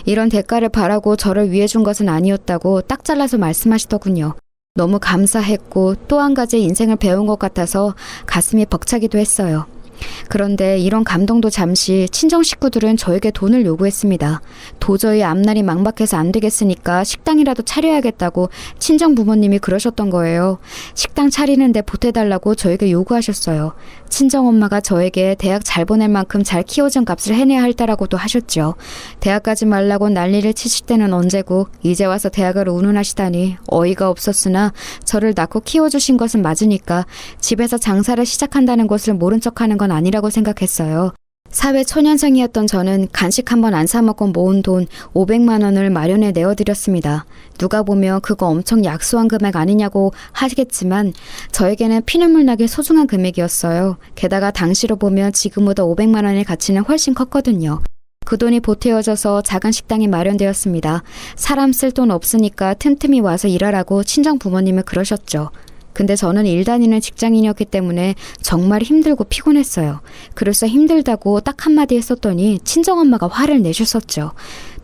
이런 대가를 바라고 저를 위해 준 것은 아니었다고 딱 잘라서 말씀하시더군요. 너무 감사했고 또 한 가지 인생을 배운 것 같아서 가슴이 벅차기도 했어요. 그런데 이런 감동도 잠시 친정 식구들은 저에게 돈을 요구했습니다. 도저히 앞날이 막막해서 안 되겠으니까 식당이라도 차려야겠다고 친정 부모님이 그러셨던 거예요. 식당 차리는데 보태달라고 저에게 요구하셨어요. 친정엄마가 저에게 대학 잘 보낼 만큼 잘 키워준 값을 해내야 할 때라고도 하셨죠. 대학 가지 말라고 난리를 치실 때는 언제고 이제 와서 대학을 운운하시다니 어이가 없었으나 저를 낳고 키워주신 것은 맞으니까 집에서 장사를 시작한다는 것을 모른 척하는 건 아니라고 생각했어요. 사회 초년생이었던 저는 간식 한 번 안 사먹고 모은 돈 500만 원을 마련해 내어드렸습니다. 누가 보면 그거 엄청 약소한 금액 아니냐고 하시겠지만 저에게는 피눈물 나게 소중한 금액이었어요. 게다가 당시로 보면 지금보다 500만 원의 가치는 훨씬 컸거든요. 그 돈이 보태어져서 작은 식당이 마련되었습니다. 사람 쓸 돈 없으니까 틈틈이 와서 일하라고 친정 부모님은 그러셨죠. 근데 저는 일 다니는 직장인이었기 때문에 정말 힘들고 피곤했어요. 그래서 힘들다고 딱 한마디 했었더니 친정엄마가 화를 내셨었죠.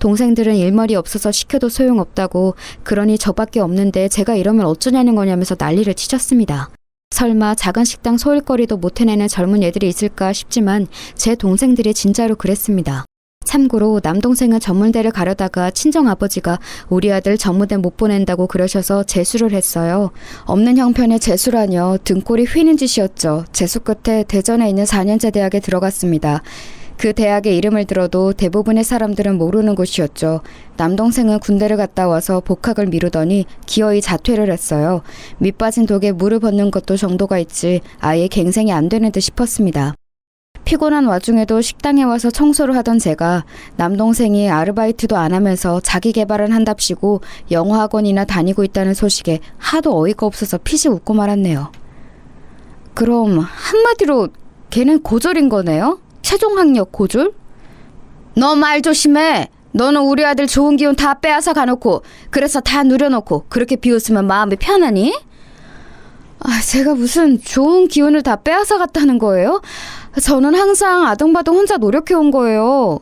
동생들은 일머리 없어서 시켜도 소용없다고 그러니 저밖에 없는데 제가 이러면 어쩌냐는 거냐면서 난리를 치셨습니다. 설마 작은 식당 소일거리도 못 해내는 젊은 애들이 있을까 싶지만 제 동생들이 진짜로 그랬습니다. 참고로 남동생은 전문대를 가려다가 친정아버지가 우리 아들 전문대 못 보낸다고 그러셔서 재수를 했어요. 없는 형편에 재수라뇨. 등골이 휘는 짓이었죠. 재수 끝에 대전에 있는 4년제 대학에 들어갔습니다. 그 대학의 이름을 들어도 대부분의 사람들은 모르는 곳이었죠. 남동생은 군대를 갔다 와서 복학을 미루더니 기어이 자퇴를 했어요. 밑빠진 독에 물을 붓는 것도 정도가 있지 아예 갱생이 안 되는 듯 싶었습니다. 피곤한 와중에도 식당에 와서 청소를 하던 제가 남동생이 아르바이트도 안 하면서 자기 개발을 한답시고 영어학원이나 다니고 있다는 소식에 하도 어이가 없어서 피식 웃고 말았네요. 그럼 한마디로 걔는 고졸인 거네요? 최종학력 고졸? 너 말 조심해. 너는 우리 아들 좋은 기운 다 빼앗아 가놓고 그래서 다 누려놓고 그렇게 비웃으면 마음이 편하니? 제가 무슨 좋은 기운을 다 빼앗아 갔다는 거예요? 저는 항상 아등바등 혼자 노력해온 거예요.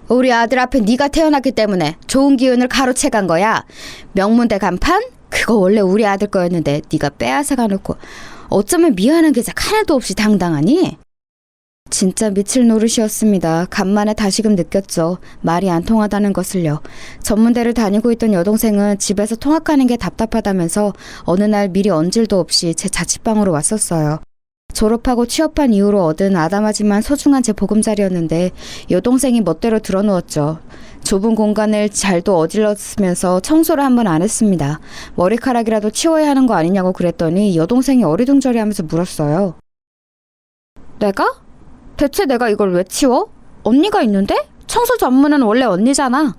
우리 아들 앞에 네가 태어났기 때문에 좋은 기운을 가로채 간 거야. 명문대 간판? 그거 원래 우리 아들 거였는데 네가 빼앗아 가놓고 어쩌면 미안한 게 하나도 없이 당당하니? 진짜 미칠 노릇이었습니다. 간만에 다시금 느꼈죠. 말이 안 통하다는 것을요. 전문대를 다니고 있던 여동생은 집에서 통학하는 게 답답하다면서 어느 날 미리 언질도 없이 제 자취방으로 왔었어요. 졸업하고 취업한 이후로 얻은 아담하지만 소중한 제 보금자리였는데 여동생이 멋대로 들어누웠죠. 좁은 공간을 잘도 어질렀으면서 청소를 한 번 안 했습니다. 머리카락이라도 치워야 하는 거 아니냐고 그랬더니 여동생이 어리둥절해 하면서 물었어요. 내가? 대체 내가 이걸 왜 치워? 언니가 있는데? 청소 전문은 원래 언니잖아.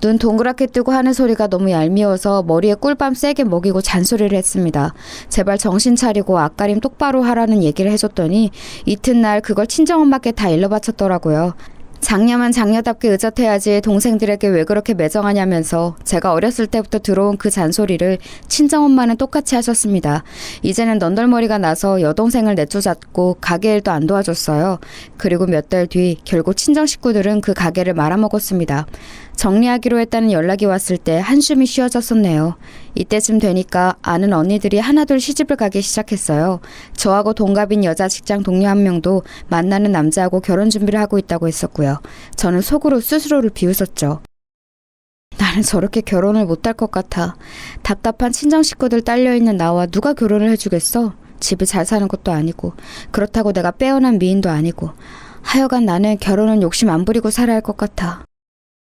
눈 동그랗게 뜨고 하는 소리가 너무 얄미워서 머리에 꿀밤 세게 먹이고 잔소리를 했습니다. 제발 정신 차리고 앞가림 똑바로 하라는 얘기를 해줬더니 이튿날 그걸 친정엄마께 다 일러바쳤더라고요. 장녀만 장녀답게 의젓해야지 동생들에게 왜 그렇게 매정하냐면서 제가 어렸을 때부터 들어온 그 잔소리를 친정엄마는 똑같이 하셨습니다. 이제는 넌덜머리가 나서 여동생을 내쫓았고 가게 일도 안 도와줬어요. 그리고 몇 달 뒤 결국 친정 식구들은 그 가게를 말아먹었습니다. 정리하기로 했다는 연락이 왔을 때 한숨이 쉬어졌었네요. 이때쯤 되니까 아는 언니들이 하나둘 시집을 가기 시작했어요. 저하고 동갑인 여자 직장 동료 한 명도 만나는 남자하고 결혼 준비를 하고 있다고 했었고요. 저는 속으로 스스로를 비웃었죠. 나는 저렇게 결혼을 못할 것 같아. 답답한 친정 식구들 딸려있는 나와 누가 결혼을 해주겠어? 집이 잘 사는 것도 아니고 그렇다고 내가 빼어난 미인도 아니고 하여간 나는 결혼은 욕심 안 부리고 살아야 할 것 같아.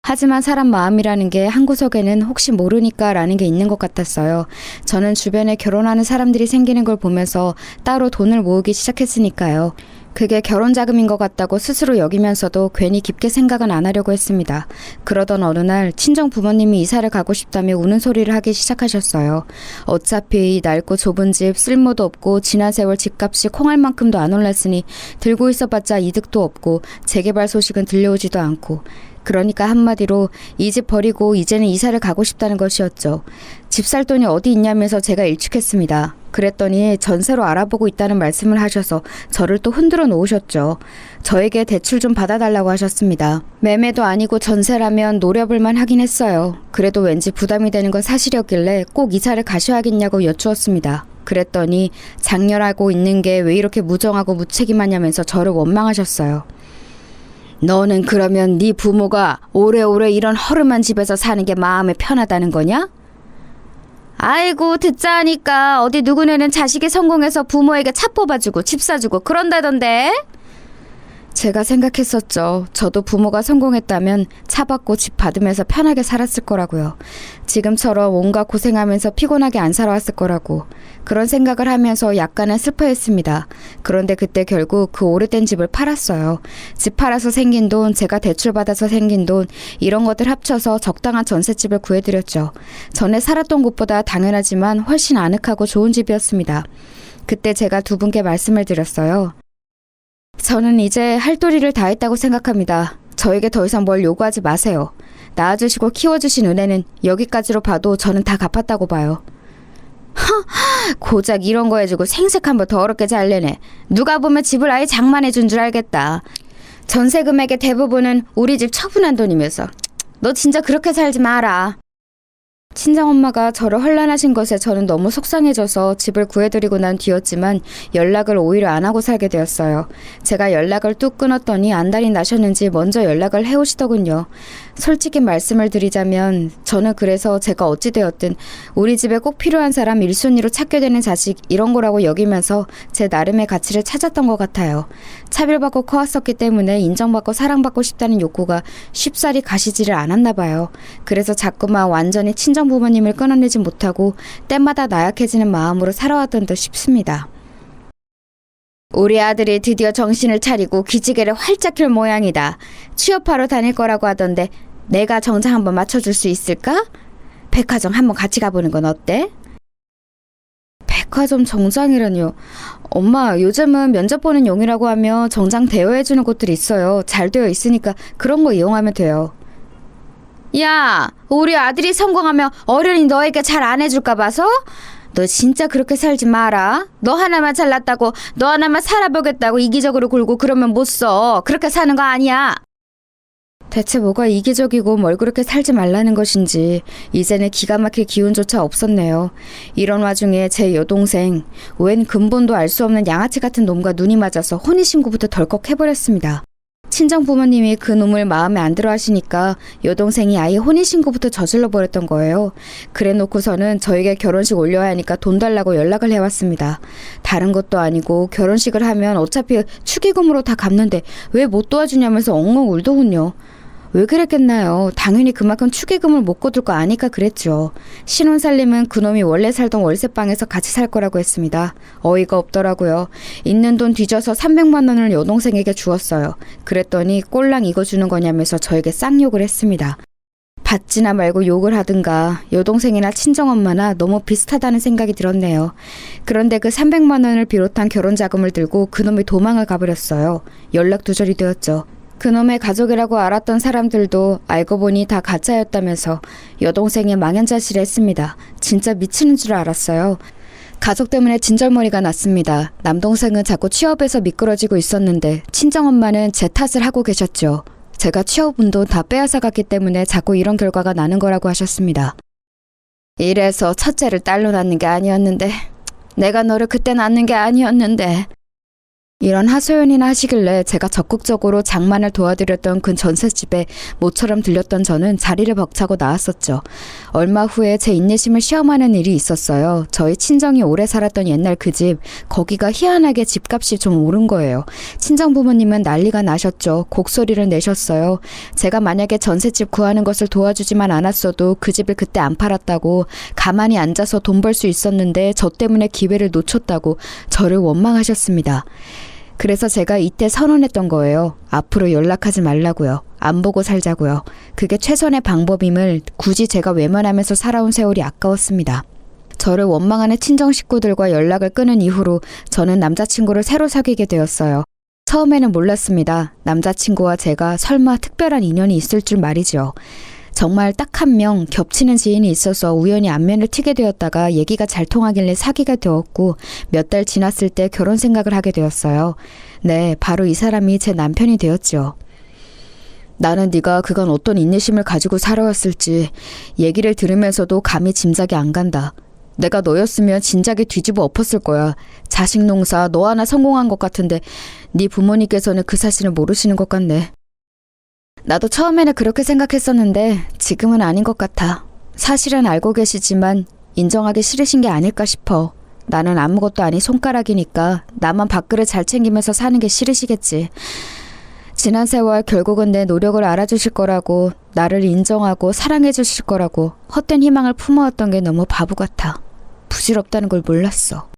하지만 사람 마음이라는 게 한구석에는 혹시 모르니까 라는 게 있는 것 같았어요. 저는 주변에 결혼하는 사람들이 생기는 걸 보면서 따로 돈을 모으기 시작했으니까요. 그게 결혼 자금인 것 같다고 스스로 여기면서도 괜히 깊게 생각은 안 하려고 했습니다. 그러던 어느 날 친정 부모님이 이사를 가고 싶다며 우는 소리를 하기 시작하셨어요. 어차피 이 낡고 좁은 집 쓸모도 없고 지난 세월 집값이 콩알만큼도 안 올랐으니 들고 있어봤자 이득도 없고 재개발 소식은 들려오지도 않고 그러니까 한마디로 이 집 버리고 이제는 이사를 가고 싶다는 것이었죠. 집 살 돈이 어디 있냐면서 제가 일축했습니다. 그랬더니 전세로 알아보고 있다는 말씀을 하셔서 저를 또 흔들어 놓으셨죠. 저에게 대출 좀 받아달라고 하셨습니다. 매매도 아니고 전세라면 노려볼만 하긴 했어요. 그래도 왠지 부담이 되는 건 사실이었길래 꼭 이사를 가셔야겠냐고 여쭈었습니다. 그랬더니 장렬하고 있는 게 왜 이렇게 무정하고 무책임하냐면서 저를 원망하셨어요. 너는 그러면 네 부모가 오래오래 이런 허름한 집에서 사는 게 마음에 편하다는 거냐? 아이고 듣자 하니까 어디 누구네는 자식이 성공해서 부모에게 차 뽑아주고 집 사주고 그런다던데? 제가 생각했었죠. 저도 부모가 성공했다면 차 받고 집 받으면서 편하게 살았을 거라고요. 지금처럼 온갖 고생하면서 피곤하게 안 살아왔을 거라고. 그런 생각을 하면서 약간은 슬퍼했습니다. 그런데 그때 결국 그 오래된 집을 팔았어요. 집 팔아서 생긴 돈, 제가 대출받아서 생긴 돈, 이런 것들 합쳐서 적당한 전셋집을 구해드렸죠. 전에 살았던 곳보다 당연하지만 훨씬 아늑하고 좋은 집이었습니다. 그때 제가 두 분께 말씀을 드렸어요. 저는 이제 할 도리를 다 했다고 생각합니다. 저에게 더 이상 뭘 요구하지 마세요. 낳아주시고 키워주신 은혜는 여기까지로 봐도 저는 다 갚았다고 봐요. 고작 이런 거 해주고 생색한 번 더럽게 잘 내네. 누가 보면 집을 아예 장만해준 줄 알겠다. 전세 금액의 대부분은 우리 집 처분한 돈이면서 너 진짜 그렇게 살지 마라. 친정엄마가 저를 혼란하신 것에 저는 너무 속상해져서 집을 구해드리고 난 뒤였지만 연락을 오히려 안 하고 살게 되었어요. 제가 연락을 뚝 끊었더니 안달이 나셨는지 먼저 연락을 해오시더군요. 솔직히 말씀을 드리자면 저는 그래서 제가 어찌되었든 우리 집에 꼭 필요한 사람 1순위로 찾게 되는 자식 이런 거라고 여기면서 제 나름의 가치를 찾았던 것 같아요. 차별받고 커왔었기 때문에 인정받고 사랑받고 싶다는 욕구가 쉽사리 가시지를 않았나 봐요. 그래서 자꾸만 완전히 친정 부모님을 끊어내지 못하고 때마다 나약해지는 마음으로 살아왔던 듯 싶습니다. 우리 아들이 드디어 정신을 차리고 기지개를 활짝 켤 모양이다. 취업하러 다닐 거라고 하던데 내가 정장 한번 맞춰줄 수 있을까? 백화점 한번 같이 가보는 건 어때? 백화점 정장이라뇨. 엄마, 요즘은 면접 보는 용이라고 하며 정장 대여해주는 곳들이 있어요. 잘 되어 있으니까 그런 거 이용하면 돼요. 야, 우리 아들이 성공하면 어른이 너에게 잘 안 해줄까 봐서? 너 진짜 그렇게 살지 마라. 너 하나만 잘났다고, 너 하나만 살아보겠다고 이기적으로 굴고 그러면 못 써. 그렇게 사는 거 아니야. 대체 뭐가 이기적이고 뭘 그렇게 살지 말라는 것인지 이제는 기가 막힐 기운조차 없었네요. 이런 와중에 제 여동생, 웬 근본도 알 수 없는 양아치 같은 놈과 눈이 맞아서 혼인신고부터 덜컥 해버렸습니다. 친정 부모님이 그 놈을 마음에 안 들어 하시니까 여동생이 아예 혼인신고부터 저질러 버렸던 거예요. 그래 놓고서는 저에게 결혼식 올려야 하니까 돈 달라고 연락을 해왔습니다. 다른 것도 아니고 결혼식을 하면 어차피 축의금으로 다 갚는데 왜 못 도와주냐면서 엉엉 울더군요. 왜 그랬겠나요? 당연히 그만큼 축의금을 못 거둘 거 아니까 그랬죠. 신혼살림은 그놈이 원래 살던 월세방에서 같이 살 거라고 했습니다. 어이가 없더라고요. 있는 돈 뒤져서 300만 원을 여동생에게 주었어요. 그랬더니 꼴랑 이거 주는 거냐면서 저에게 쌍욕을 했습니다. 받지나 말고 욕을 하든가 여동생이나 친정엄마나 너무 비슷하다는 생각이 들었네요. 그런데 그 300만 원을 비롯한 결혼자금을 들고 그놈이 도망을 가버렸어요. 연락두절이 되었죠. 그놈의 가족이라고 알았던 사람들도 알고 보니 다 가짜였다면서 여동생이 망연자실했습니다. 진짜 미치는 줄 알았어요. 가족 때문에 진절머리가 났습니다. 남동생은 자꾸 취업에서 미끄러지고 있었는데 친정엄마는 제 탓을 하고 계셨죠. 제가 취업운 돈 다 빼앗아갔기 때문에 자꾸 이런 결과가 나는 거라고 하셨습니다. 이래서 첫째를 딸로 낳는 게 아니었는데, 내가 너를 그때 낳는 게 아니었는데, 이런 하소연이나 하시길래 제가 적극적으로 장만을 도와드렸던 그 전셋집에 모처럼 들렸던 저는 자리를 벅차고 나왔었죠. 얼마 후에 제 인내심을 시험하는 일이 있었어요. 저희 친정이 오래 살았던 옛날 그 집, 거기가 희한하게 집값이 좀 오른 거예요. 친정 부모님은 난리가 나셨죠. 곡소리를 내셨어요. 제가 만약에 전셋집 구하는 것을 도와주지만 않았어도 그 집을 그때 안 팔았다고, 가만히 앉아서 돈 벌 수 있었는데 저 때문에 기회를 놓쳤다고 저를 원망하셨습니다. 그래서 제가 이때 선언했던 거예요. 앞으로 연락하지 말라고요. 안 보고 살자고요. 그게 최선의 방법임을 굳이 제가 외면하면서 살아온 세월이 아까웠습니다. 저를 원망하는 친정 식구들과 연락을 끊은 이후로 저는 남자친구를 새로 사귀게 되었어요. 처음에는 몰랐습니다. 남자친구와 제가 설마 특별한 인연이 있을 줄 말이죠. 정말 딱 한 명 겹치는 지인이 있어서 우연히 안면을 트게 되었다가 얘기가 잘 통하길래 사귀게 되었고 몇 달 지났을 때 결혼 생각을 하게 되었어요. 네, 바로 이 사람이 제 남편이 되었죠. 나는 네가 그간 어떤 인내심을 가지고 살아왔을지 얘기를 들으면서도 감히 짐작이 안 간다. 내가 너였으면 진작에 뒤집어 엎었을 거야. 자식 농사 너 하나 성공한 것 같은데 네 부모님께서는 그 사실을 모르시는 것 같네. 나도 처음에는 그렇게 생각했었는데 지금은 아닌 것 같아. 사실은 알고 계시지만 인정하기 싫으신 게 아닐까 싶어. 나는 아무것도 아닌 손가락이니까 나만 밥그릇 잘 챙기면서 사는 게 싫으시겠지. 지난 세월 결국은 내 노력을 알아주실 거라고, 나를 인정하고 사랑해 주실 거라고 헛된 희망을 품어왔던 게 너무 바보 같아. 부질없다는 걸 몰랐어.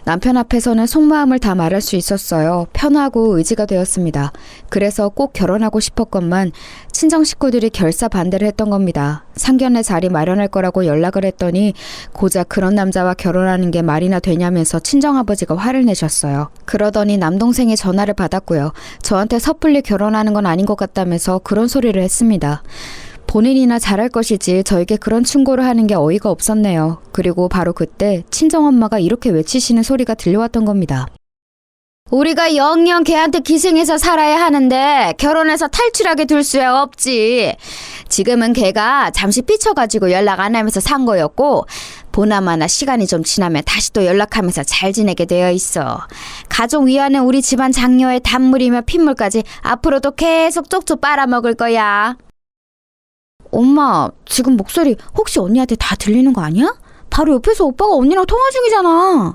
남편 앞에서는 속마음을 다 말할 수 있었어요. 편하고 의지가 되었습니다. 그래서 꼭 결혼하고 싶었건만 친정 식구들이 결사 반대를 했던 겁니다. 상견례 자리 마련할 거라고 연락을 했더니 고작 그런 남자와 결혼하는 게 말이나 되냐면서 친정아버지가 화를 내셨어요. 그러더니 남동생이 전화를 받았고요. 저한테 섣불리 결혼하는 건 아닌 것 같다면서 그런 소리를 했습니다. 본인이나 잘할 것이지 저에게 그런 충고를 하는 게 어이가 없었네요. 그리고 바로 그때 친정엄마가 이렇게 외치시는 소리가 들려왔던 겁니다. 우리가 영영 걔한테 기생해서 살아야 하는데 결혼해서 탈출하게 둘 수 없지. 지금은 걔가 잠시 삐쳐가지고 연락 안 하면서 산 거였고 보나마나 시간이 좀 지나면 다시 또 연락하면서 잘 지내게 되어 있어. 가족 위안은 우리 집안 장녀의 단물이며 핏물까지 앞으로도 계속 쪽쪽 빨아먹을 거야. 엄마, 지금 목소리 혹시 언니한테 다 들리는 거 아니야? 바로 옆에서 오빠가 언니랑 통화 중이잖아.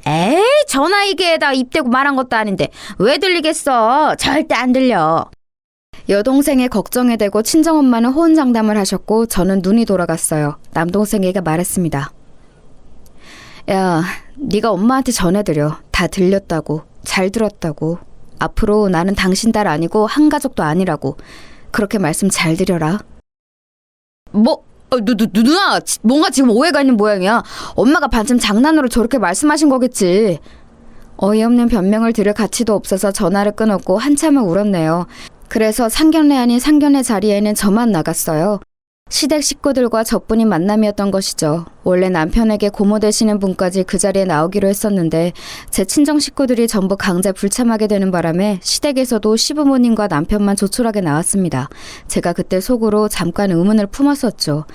에이, 전화기계에다 입대고 말한 것도 아닌데 왜 들리겠어? 절대 안 들려. 여동생의 걱정이 되고 친정엄마는 호언장담을 하셨고 저는 눈이 돌아갔어요. 남동생에게 말했습니다. 야, 네가 엄마한테 전해드려. 다 들렸다고. 잘 들었다고. 앞으로 나는 당신 딸 아니고 한 가족도 아니라고. 그렇게 말씀 잘 드려라. 누나, 뭔가 지금 오해가 있는 모양이야. 엄마가 반쯤 장난으로 저렇게 말씀하신 거겠지. 어이없는 변명을 들을 가치도 없어서 전화를 끊었고 한참을 울었네요. 그래서 상견례 아닌 상견례 자리에는 저만 나갔어요. 시댁 식구들과 저뿐인 만남이었던 것이죠. 원래 남편에게 고모 되시는 분까지 그 자리에 나오기로 했었는데 제 친정 식구들이 전부 강제 불참하게 되는 바람에 시댁에서도 시부모님과 남편만 조촐하게 나왔습니다. 제가 그때 속으로 잠깐 의문을 품었었죠.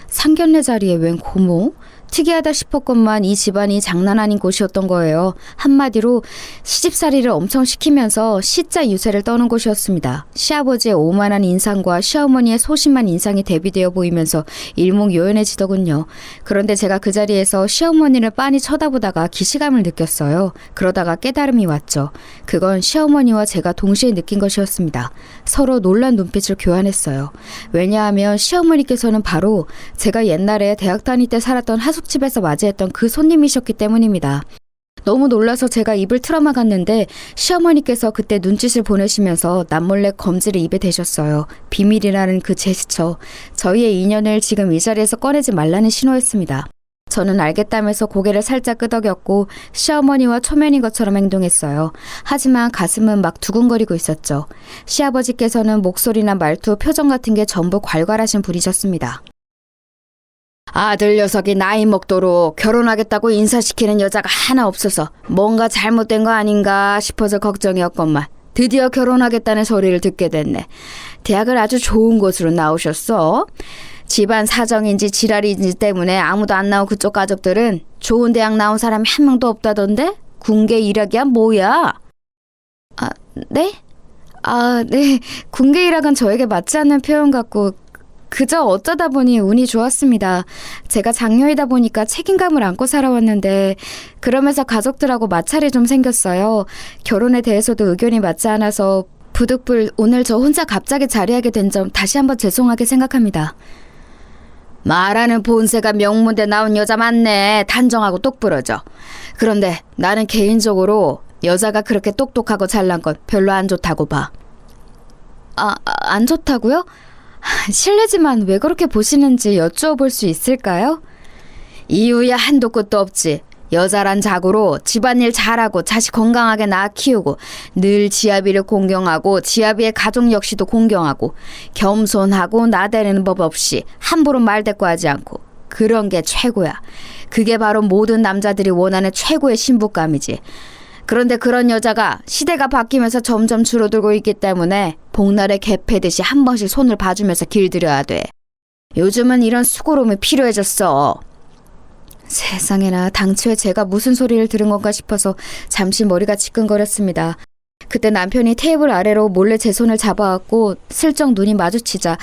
상견례 자리에 웬 고모? 특이하다 싶었건만 이 집안이 장난 아닌 곳이었던 거예요. 한마디로 시집살이를 엄청 시키면서 시자 유세를 떠는 곳이었습니다. 시아버지의 오만한 인상과 시어머니의 소심한 인상이 대비되어 보이면서 일목요연해지더군요. 그런데 제가 그 자리에서 시어머니를 빤히 쳐다보다가 기시감을 느꼈어요. 그러다가 깨달음이 왔죠. 그건 시어머니와 제가 동시에 느낀 것이었습니다. 서로 놀란 눈빛을 교환했어요. 왜냐하면 시어머니께서는 바로 제가 옛날에 대학 다닐 때 살았던 하숙집에서 맞이했던 그 손님이셨기 때문입니다. 너무 놀라서 제가 입을 틀어막았는데 시어머니께서 그때 눈짓을 보내시면서 남몰래 검지를 입에 대셨어요. 비밀이라는 그 제스처, 저희의 인연을 지금 이 자리에서 꺼내지 말라는 신호였습니다. 저는 알겠다면서 고개를 살짝 끄덕였고 시어머니와 초면인 것처럼 행동했어요. 하지만 가슴은 막 두근거리고 있었죠. 시아버지께서는 목소리나 말투, 표정 같은 게 전부 괄괄하신 분이셨습니다. 아들 녀석이 나이 먹도록 결혼하겠다고 인사시키는 여자가 하나 없어서 뭔가 잘못된 거 아닌가 싶어서 걱정이었건만 드디어 결혼하겠다는 소리를 듣게 됐네. 대학을 아주 좋은 곳으로 나오셨어. 집안 사정인지 지랄인지 때문에 아무도 안 나온 그쪽 가족들은 좋은 대학 나온 사람이 한 명도 없다던데? 군계 일학이야 뭐야? 네? 네. 군계 일학은 저에게 맞지 않는 표현 같고 그저 어쩌다 보니 운이 좋았습니다. 제가 장녀이다 보니까 책임감을 안고 살아왔는데 그러면서 가족들하고 마찰이 좀 생겼어요. 결혼에 대해서도 의견이 맞지 않아서 부득불 오늘 저 혼자 갑자기 자리하게 된 점 다시 한번 죄송하게 생각합니다. 말하는 본세가 명문대 나온 여자 맞네. 단정하고 똑부러져. 그런데 나는 개인적으로 여자가 그렇게 똑똑하고 잘난 건 별로 안 좋다고 봐. 안 좋다고요? 실례지만 왜 그렇게 보시는지 여쭈어볼 수 있을까요? 이유야 한도 끝도 없지. 여자란 자고로 집안일 잘하고 자식 건강하게 낳아 키우고 늘 지아비를 공경하고 지아비의 가족 역시도 공경하고 겸손하고 나대는 법 없이 함부로 말대꾸하지 않고 그런 게 최고야. 그게 바로 모든 남자들이 원하는 최고의 신부감이지. 그런데 그런 여자가 시대가 바뀌면서 점점 줄어들고 있기 때문에 복날에 개 패듯이 한 번씩 손을 봐주면서 길들여야 돼. 요즘은 이런 수고로움이 필요해졌어. 세상에나 당초에 제가 무슨 소리를 들은 건가 싶어서 잠시 머리가 지끈거렸습니다. 그때 남편이 테이블 아래로 몰래 제 손을 잡아왔고 슬쩍 눈이 마주치자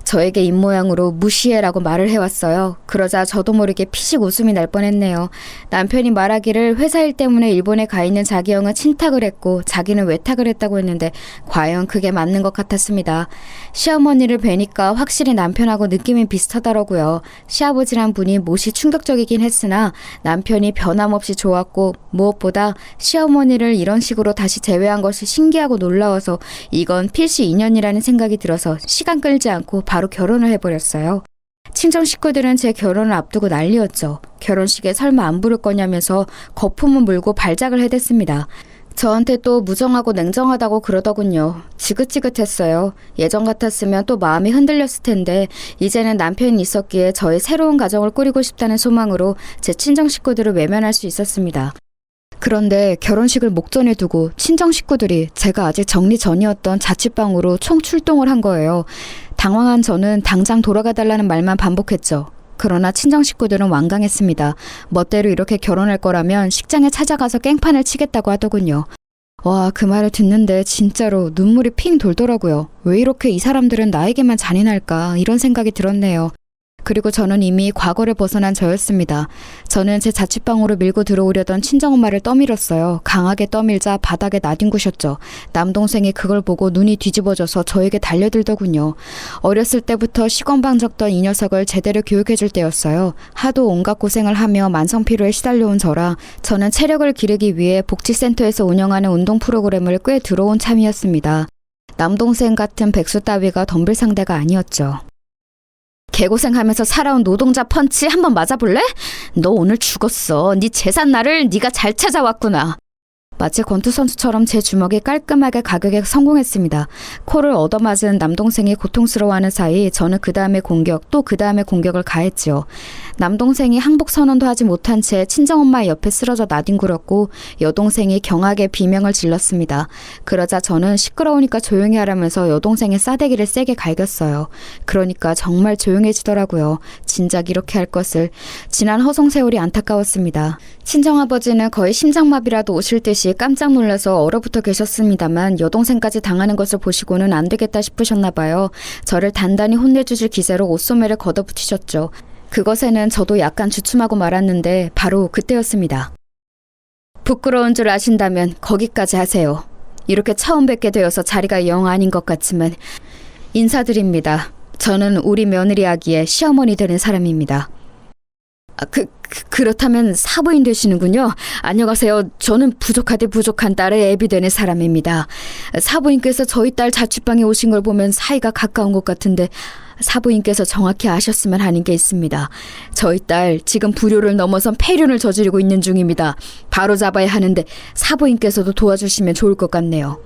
저에게 입모양으로 무시해라고 말을 해왔어요. 그러자 저도 모르게 피식 웃음이 날 뻔했네요. 남편이 말하기를 회사 일 때문에 일본에 가 있는 자기 형은 친탁을 했고 자기는 외탁을 했다고 했는데 과연 그게 맞는 것 같았습니다. 시어머니를 뵈니까 확실히 남편하고 느낌이 비슷하더라고요. 시아버지란 분이 못이 충격적이긴 했으나 남편이 변함없이 좋았고 무엇보다 시어머니를 이런 식으로 다시 재회한 것이 신기하고 놀라워서 이건 필시 인연이라는 생각이 들어서 시간 끌지 않고 바로 결혼을 해버렸어요. 친정 식구들은 제 결혼을 앞두고 난리였죠. 결혼식에 설마 안 부를 거냐면서 거품을 물고 발작을 해댔습니다. 저한테 또 무정하고 냉정하다고 그러더군요. 지긋지긋했어요. 예전 같았으면 또 마음이 흔들렸을 텐데 이제는 남편이 있었기에 저의 새로운 가정을 꾸리고 싶다는 소망으로 제 친정 식구들을 외면할 수 있었습니다. 그런데 결혼식을 목전에 두고 친정 식구들이 제가 아직 정리 전이었던 자취방으로 총출동을 한 거예요. 당황한 저는 당장 돌아가달라는 말만 반복했죠. 그러나 친정 식구들은 완강했습니다. 멋대로 이렇게 결혼할 거라면 식장에 찾아가서 깽판을 치겠다고 하더군요. 와, 그 말을 듣는데 진짜로 눈물이 핑 돌더라고요. 왜 이렇게 이 사람들은 나에게만 잔인할까 이런 생각이 들었네요. 그리고 저는 이미 과거를 벗어난 저였습니다. 저는 제 자취방으로 밀고 들어오려던 친정엄마를 떠밀었어요. 강하게 떠밀자 바닥에 나뒹구셨죠. 남동생이 그걸 보고 눈이 뒤집어져서 저에게 달려들더군요. 어렸을 때부터 시건방 적던 이 녀석을 제대로 교육해줄 때였어요. 하도 온갖 고생을 하며 만성피로에 시달려온 저라 저는 체력을 기르기 위해 복지센터에서 운영하는 운동 프로그램을 꽤 들어온 참이었습니다. 남동생 같은 백수 따위가 덤빌 상대가 아니었죠. 개고생하면서 살아온 노동자 펀치 한번 맞아볼래? 너 오늘 죽었어. 네 제삿날을 네가 잘 찾아왔구나. 마치 권투 선수처럼 제 주먹이 깔끔하게 가격에 성공했습니다. 코를 얻어맞은 남동생이 고통스러워하는 사이 저는 그 다음에 공격 또 그 다음에 공격을 가했지요. 남동생이 항복 선언도 하지 못한 채 친정엄마 옆에 쓰러져 나뒹굴었고 여동생이 경하게 비명을 질렀습니다. 그러자 저는 시끄러우니까 조용히 하라면서 여동생의 싸대기를 세게 갈겼어요. 그러니까 정말 조용해지더라고요. 진작 이렇게 할 것을. 지난 허송세월이 안타까웠습니다. 친정아버지는 거의 심장마비라도 오실 듯이 깜짝 놀라서 얼어붙어 계셨습니다만 여동생까지 당하는 것을 보시고는 안 되겠다 싶으셨나 봐요. 저를 단단히 혼내주실 기세로 옷소매를 걷어붙이셨죠. 그것에는 저도 약간 주춤하고 말았는데 바로 그때였습니다. 부끄러운 줄 아신다면 거기까지 하세요. 이렇게 처음 뵙게 되어서 자리가 영 아닌 것 같지만 인사드립니다. 저는 우리 며느리 아기의 시어머니 되는 사람입니다. 그렇다면 사부인 되시는군요. 안녕하세요. 저는 부족하디 부족한 딸의 애비 되는 사람입니다. 사부인께서 저희 딸 자취방에 오신 걸 보면 사이가 가까운 것 같은데 사부인께서 정확히 아셨으면 하는 게 있습니다. 저희 딸 지금 불효를 넘어선 폐륜을 저지르고 있는 중입니다. 바로 잡아야 하는데 사부인께서도 도와주시면 좋을 것 같네요.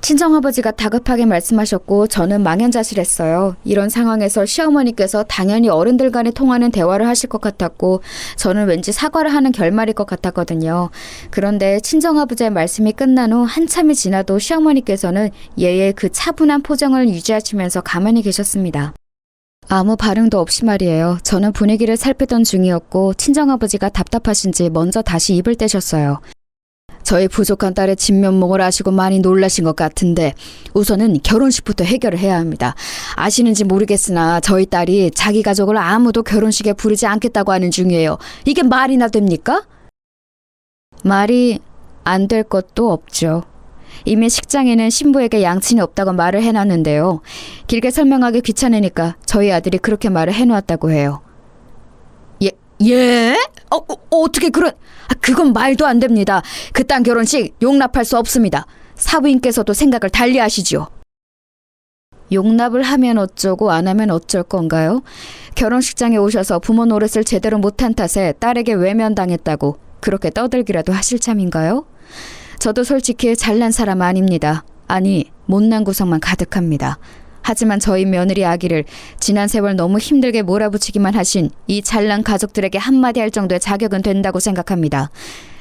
친정아버지가 다급하게 말씀하셨고 저는 망연자실했어요. 이런 상황에서 시어머니께서 당연히 어른들 간에 통하는 대화를 하실 것 같았고 저는 왠지 사과를 하는 결말일 것 같았거든요. 그런데 친정아버지의 말씀이 끝난 후 한참이 지나도 시어머니께서는 예의 그 차분한 표정을 유지하시면서 가만히 계셨습니다. 아무 반응도 없이 말이에요. 저는 분위기를 살피던 중이었고 친정아버지가 답답하신지 먼저 다시 입을 떼셨어요. 저희 부족한 딸의 진면목을 아시고 많이 놀라신 것 같은데 우선은 결혼식부터 해결을 해야 합니다. 아시는지 모르겠으나 저희 딸이 자기 가족을 아무도 결혼식에 부르지 않겠다고 하는 중이에요. 이게 말이나 됩니까? 말이 안 될 것도 없죠. 이미 식장에는 신부에게 양친이 없다고 말을 해놨는데요. 길게 설명하기 귀찮으니까 저희 아들이 그렇게 말을 해놓았다고 해요. 예? 어떻게 그런... 그건 말도 안 됩니다. 그딴 결혼식 용납할 수 없습니다. 사부인께서도 생각을 달리 하시죠. 용납을 하면 어쩌고 안 하면 어쩔 건가요? 결혼식장에 오셔서 부모 노릇을 제대로 못한 탓에 딸에게 외면당했다고 그렇게 떠들기라도 하실 참인가요? 저도 솔직히 잘난 사람 아닙니다. 아니, 못난 구석만 가득합니다. 하지만 저희 며느리 아기를 지난 세월 너무 힘들게 몰아붙이기만 하신 이 잘난 가족들에게 한마디 할 정도의 자격은 된다고 생각합니다.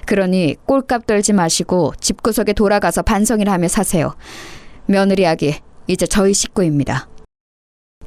그러니 꼴값 떨지 마시고 집구석에 돌아가서 반성이나 하며 사세요. 며느리 아기, 이제 저희 식구입니다.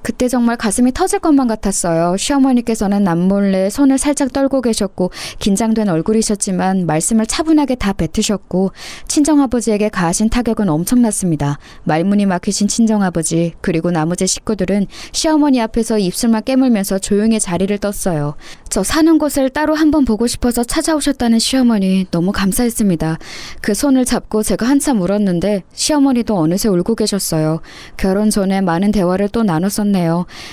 그때 정말 가슴이 터질 것만 같았어요. 시어머니께서는 남몰래 손을 살짝 떨고 계셨고 긴장된 얼굴이셨지만 말씀을 차분하게 다 뱉으셨고 친정아버지에게 가하신 타격은 엄청났습니다. 말문이 막히신 친정아버지 그리고 나머지 식구들은 시어머니 앞에서 입술만 깨물면서 조용히 자리를 떴어요. 저 사는 곳을 따로 한번 보고 싶어서 찾아오셨다는 시어머니 너무 감사했습니다. 그 손을 잡고 제가 한참 울었는데 시어머니도 어느새 울고 계셨어요. 결혼 전에 많은 대화를 또 나눴었네요.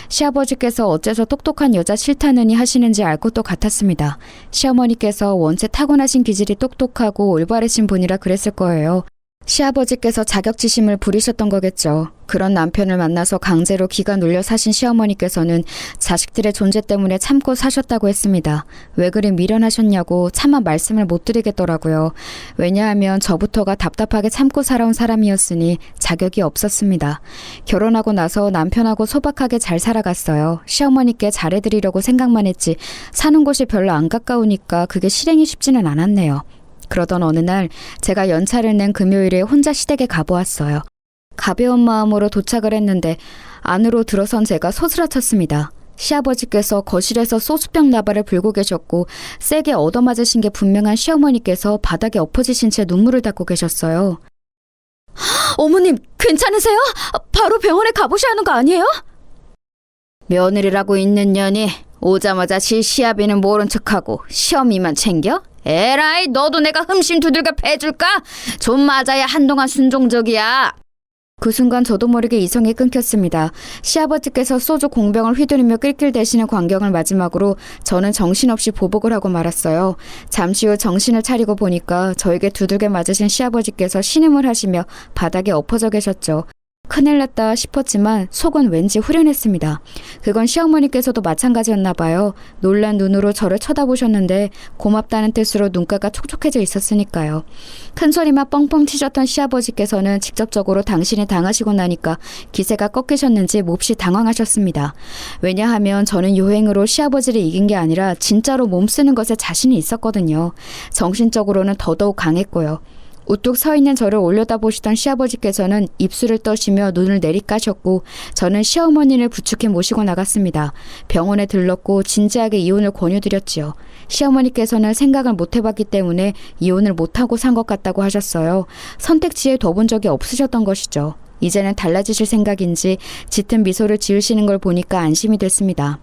시아버지께서 어째서 똑똑한 여자 싫다느니 하시는지 알 것도 같았습니다. 시어머니께서 원체 타고나신 기질이 똑똑하고 올바르신 분이라 그랬을 거예요. 시아버지께서 자격지심을 부리셨던 거겠죠. 그런 남편을 만나서 강제로 기가 눌려 사신 시어머니께서는 자식들의 존재 때문에 참고 사셨다고 했습니다. 왜 그리 미련하셨냐고 차마 말씀을 못 드리겠더라고요. 왜냐하면 저부터가 답답하게 참고 살아온 사람이었으니 자격이 없었습니다. 결혼하고 나서 남편하고 소박하게 잘 살아갔어요. 시어머니께 잘해드리려고 생각만 했지 사는 곳이 별로 안 가까우니까 그게 실행이 쉽지는 않았네요. 그러던 어느 날 제가 연차를 낸 금요일에 혼자 시댁에 가보았어요. 가벼운 마음으로 도착을 했는데 안으로 들어선 제가 소스라쳤습니다. 시아버지께서 거실에서 소주병 나발을 불고 계셨고 세게 얻어맞으신 게 분명한 시어머니께서 바닥에 엎어지신 채 눈물을 닦고 계셨어요. 어머님 괜찮으세요? 바로 병원에 가보셔야 하는 거 아니에요? 며느리라고 있는 년이 오자마자 시아비는 모른 척하고 시어미만 챙겨? 에라이 너도 내가 흠씬 두들겨 패줄까? 좀 맞아야 한동안 순종적이야. 그 순간 저도 모르게 이성이 끊겼습니다. 시아버지께서 소주 공병을 휘두르며 낄낄대시는 광경을 마지막으로 저는 정신없이 보복을 하고 말았어요. 잠시 후 정신을 차리고 보니까 저에게 두들겨 맞으신 시아버지께서 신음을 하시며 바닥에 엎어져 계셨죠. 큰일 났다 싶었지만 속은 왠지 후련했습니다. 그건 시어머니께서도 마찬가지였나 봐요. 놀란 눈으로 저를 쳐다보셨는데 고맙다는 뜻으로 눈가가 촉촉해져 있었으니까요. 큰 소리만 뻥뻥 치셨던 시아버지께서는 직접적으로 당신이 당하시고 나니까 기세가 꺾이셨는지 몹시 당황하셨습니다. 왜냐하면 저는 요행으로 시아버지를 이긴 게 아니라 진짜로 몸쓰는 것에 자신이 있었거든요. 정신적으로는 더더욱 강했고요. 우뚝 서 있는 저를 올려다보시던 시아버지께서는 입술을 떠시며 눈을 내리까셨고 저는 시어머니를 부축해 모시고 나갔습니다. 병원에 들렀고 진지하게 이혼을 권유드렸지요. 시어머니께서는 생각을 못 해봤기 때문에 이혼을 못하고 산 것 같다고 하셨어요. 선택지에 둬본 적이 없으셨던 것이죠. 이제는 달라지실 생각인지 짙은 미소를 지으시는 걸 보니까 안심이 됐습니다.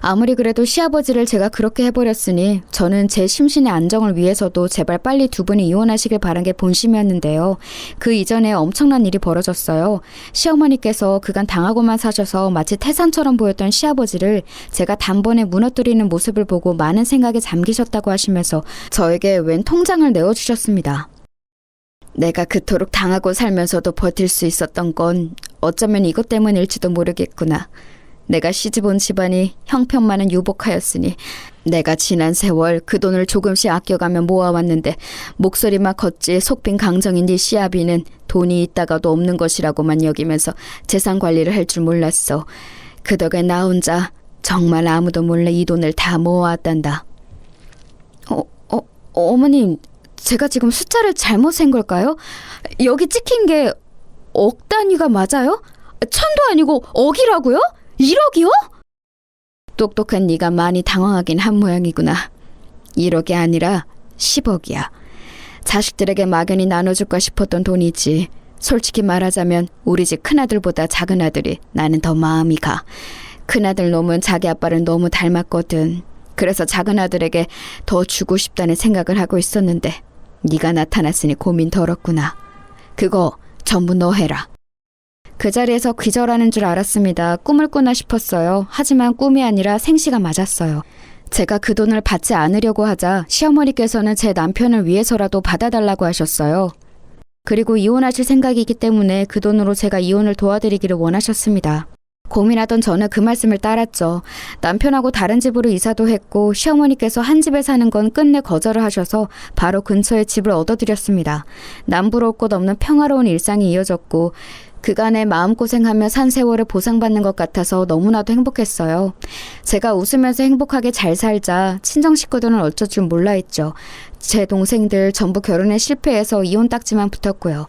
아무리 그래도 시아버지를 제가 그렇게 해버렸으니 저는 제 심신의 안정을 위해서도 제발 빨리 두 분이 이혼하시길 바란 게 본심이었는데요. 그 이전에 엄청난 일이 벌어졌어요. 시어머니께서 그간 당하고만 사셔서 마치 태산처럼 보였던 시아버지를 제가 단번에 무너뜨리는 모습을 보고 많은 생각에 잠기셨다고 하시면서 저에게 웬 통장을 내어주셨습니다. 내가 그토록 당하고 살면서도 버틸 수 있었던 건 어쩌면 이것 때문일지도 모르겠구나. 내가 시집온 집안이 형편만은 유복하였으니 내가 지난 세월 그 돈을 조금씩 아껴가며 모아왔는데 목소리만 컸지 속빈 강정인 네 시아비는 돈이 있다가도 없는 것이라고만 여기면서 재산 관리를 할 줄 몰랐어. 그 덕에 나 혼자 정말 아무도 몰래 이 돈을 다 모아왔단다. 어머님, 제가 지금 숫자를 잘못 센 걸까요? 여기 찍힌 게 억 단위가 맞아요? 천도 아니고 억이라고요? 1억이요? 똑똑한 네가 많이 당황하긴 한 모양이구나. 1억이 아니라 10억이야. 자식들에게 막연히 나눠줄까 싶었던 돈이지. 솔직히 말하자면 우리 집 큰아들보다 작은아들이 나는 더 마음이 가. 큰아들 놈은 자기 아빠를 너무 닮았거든. 그래서 작은아들에게 더 주고 싶다는 생각을 하고 있었는데 네가 나타났으니 고민 덜었구나. 그거 전부 너 해라. 그 자리에서 기절하는 줄 알았습니다. 꿈을 꾸나 싶었어요. 하지만 꿈이 아니라 생시가 맞았어요. 제가 그 돈을 받지 않으려고 하자 시어머니께서는 제 남편을 위해서라도 받아달라고 하셨어요. 그리고 이혼하실 생각이기 때문에 그 돈으로 제가 이혼을 도와드리기를 원하셨습니다. 고민하던 저는 그 말씀을 따랐죠. 남편하고 다른 집으로 이사도 했고 시어머니께서 한 집에 사는 건 끝내 거절을 하셔서 바로 근처에 집을 얻어드렸습니다. 남부러울 것 없는 평화로운 일상이 이어졌고 그간의 마음고생하며 산 세월을 보상받는 것 같아서 너무나도 행복했어요. 제가 웃으면서 행복하게 잘 살자 친정 식구들은 어쩔 줄 몰라 했죠. 제 동생들 전부 결혼에 실패해서 이혼 딱지만 붙었고요.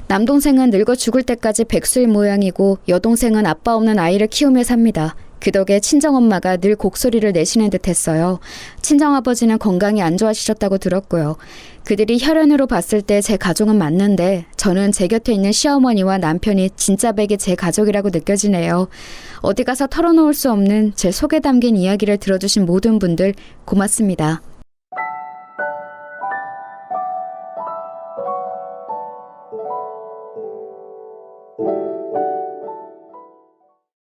남동생은 늙어 죽을 때까지 백수일 모양이고 여동생은 아빠 없는 아이를 키우며 삽니다. 그 덕에 친정엄마가 늘 곡소리를 내시는 듯 했어요. 친정아버지는 건강이 안 좋아지셨다고 들었고요. 그들이 혈연으로 봤을 때 제 가족은 맞는데 저는 제 곁에 있는 시어머니와 남편이 진짜 백이 제 가족이라고 느껴지네요. 어디 가서 털어놓을 수 없는 제 속에 담긴 이야기를 들어주신 모든 분들 고맙습니다.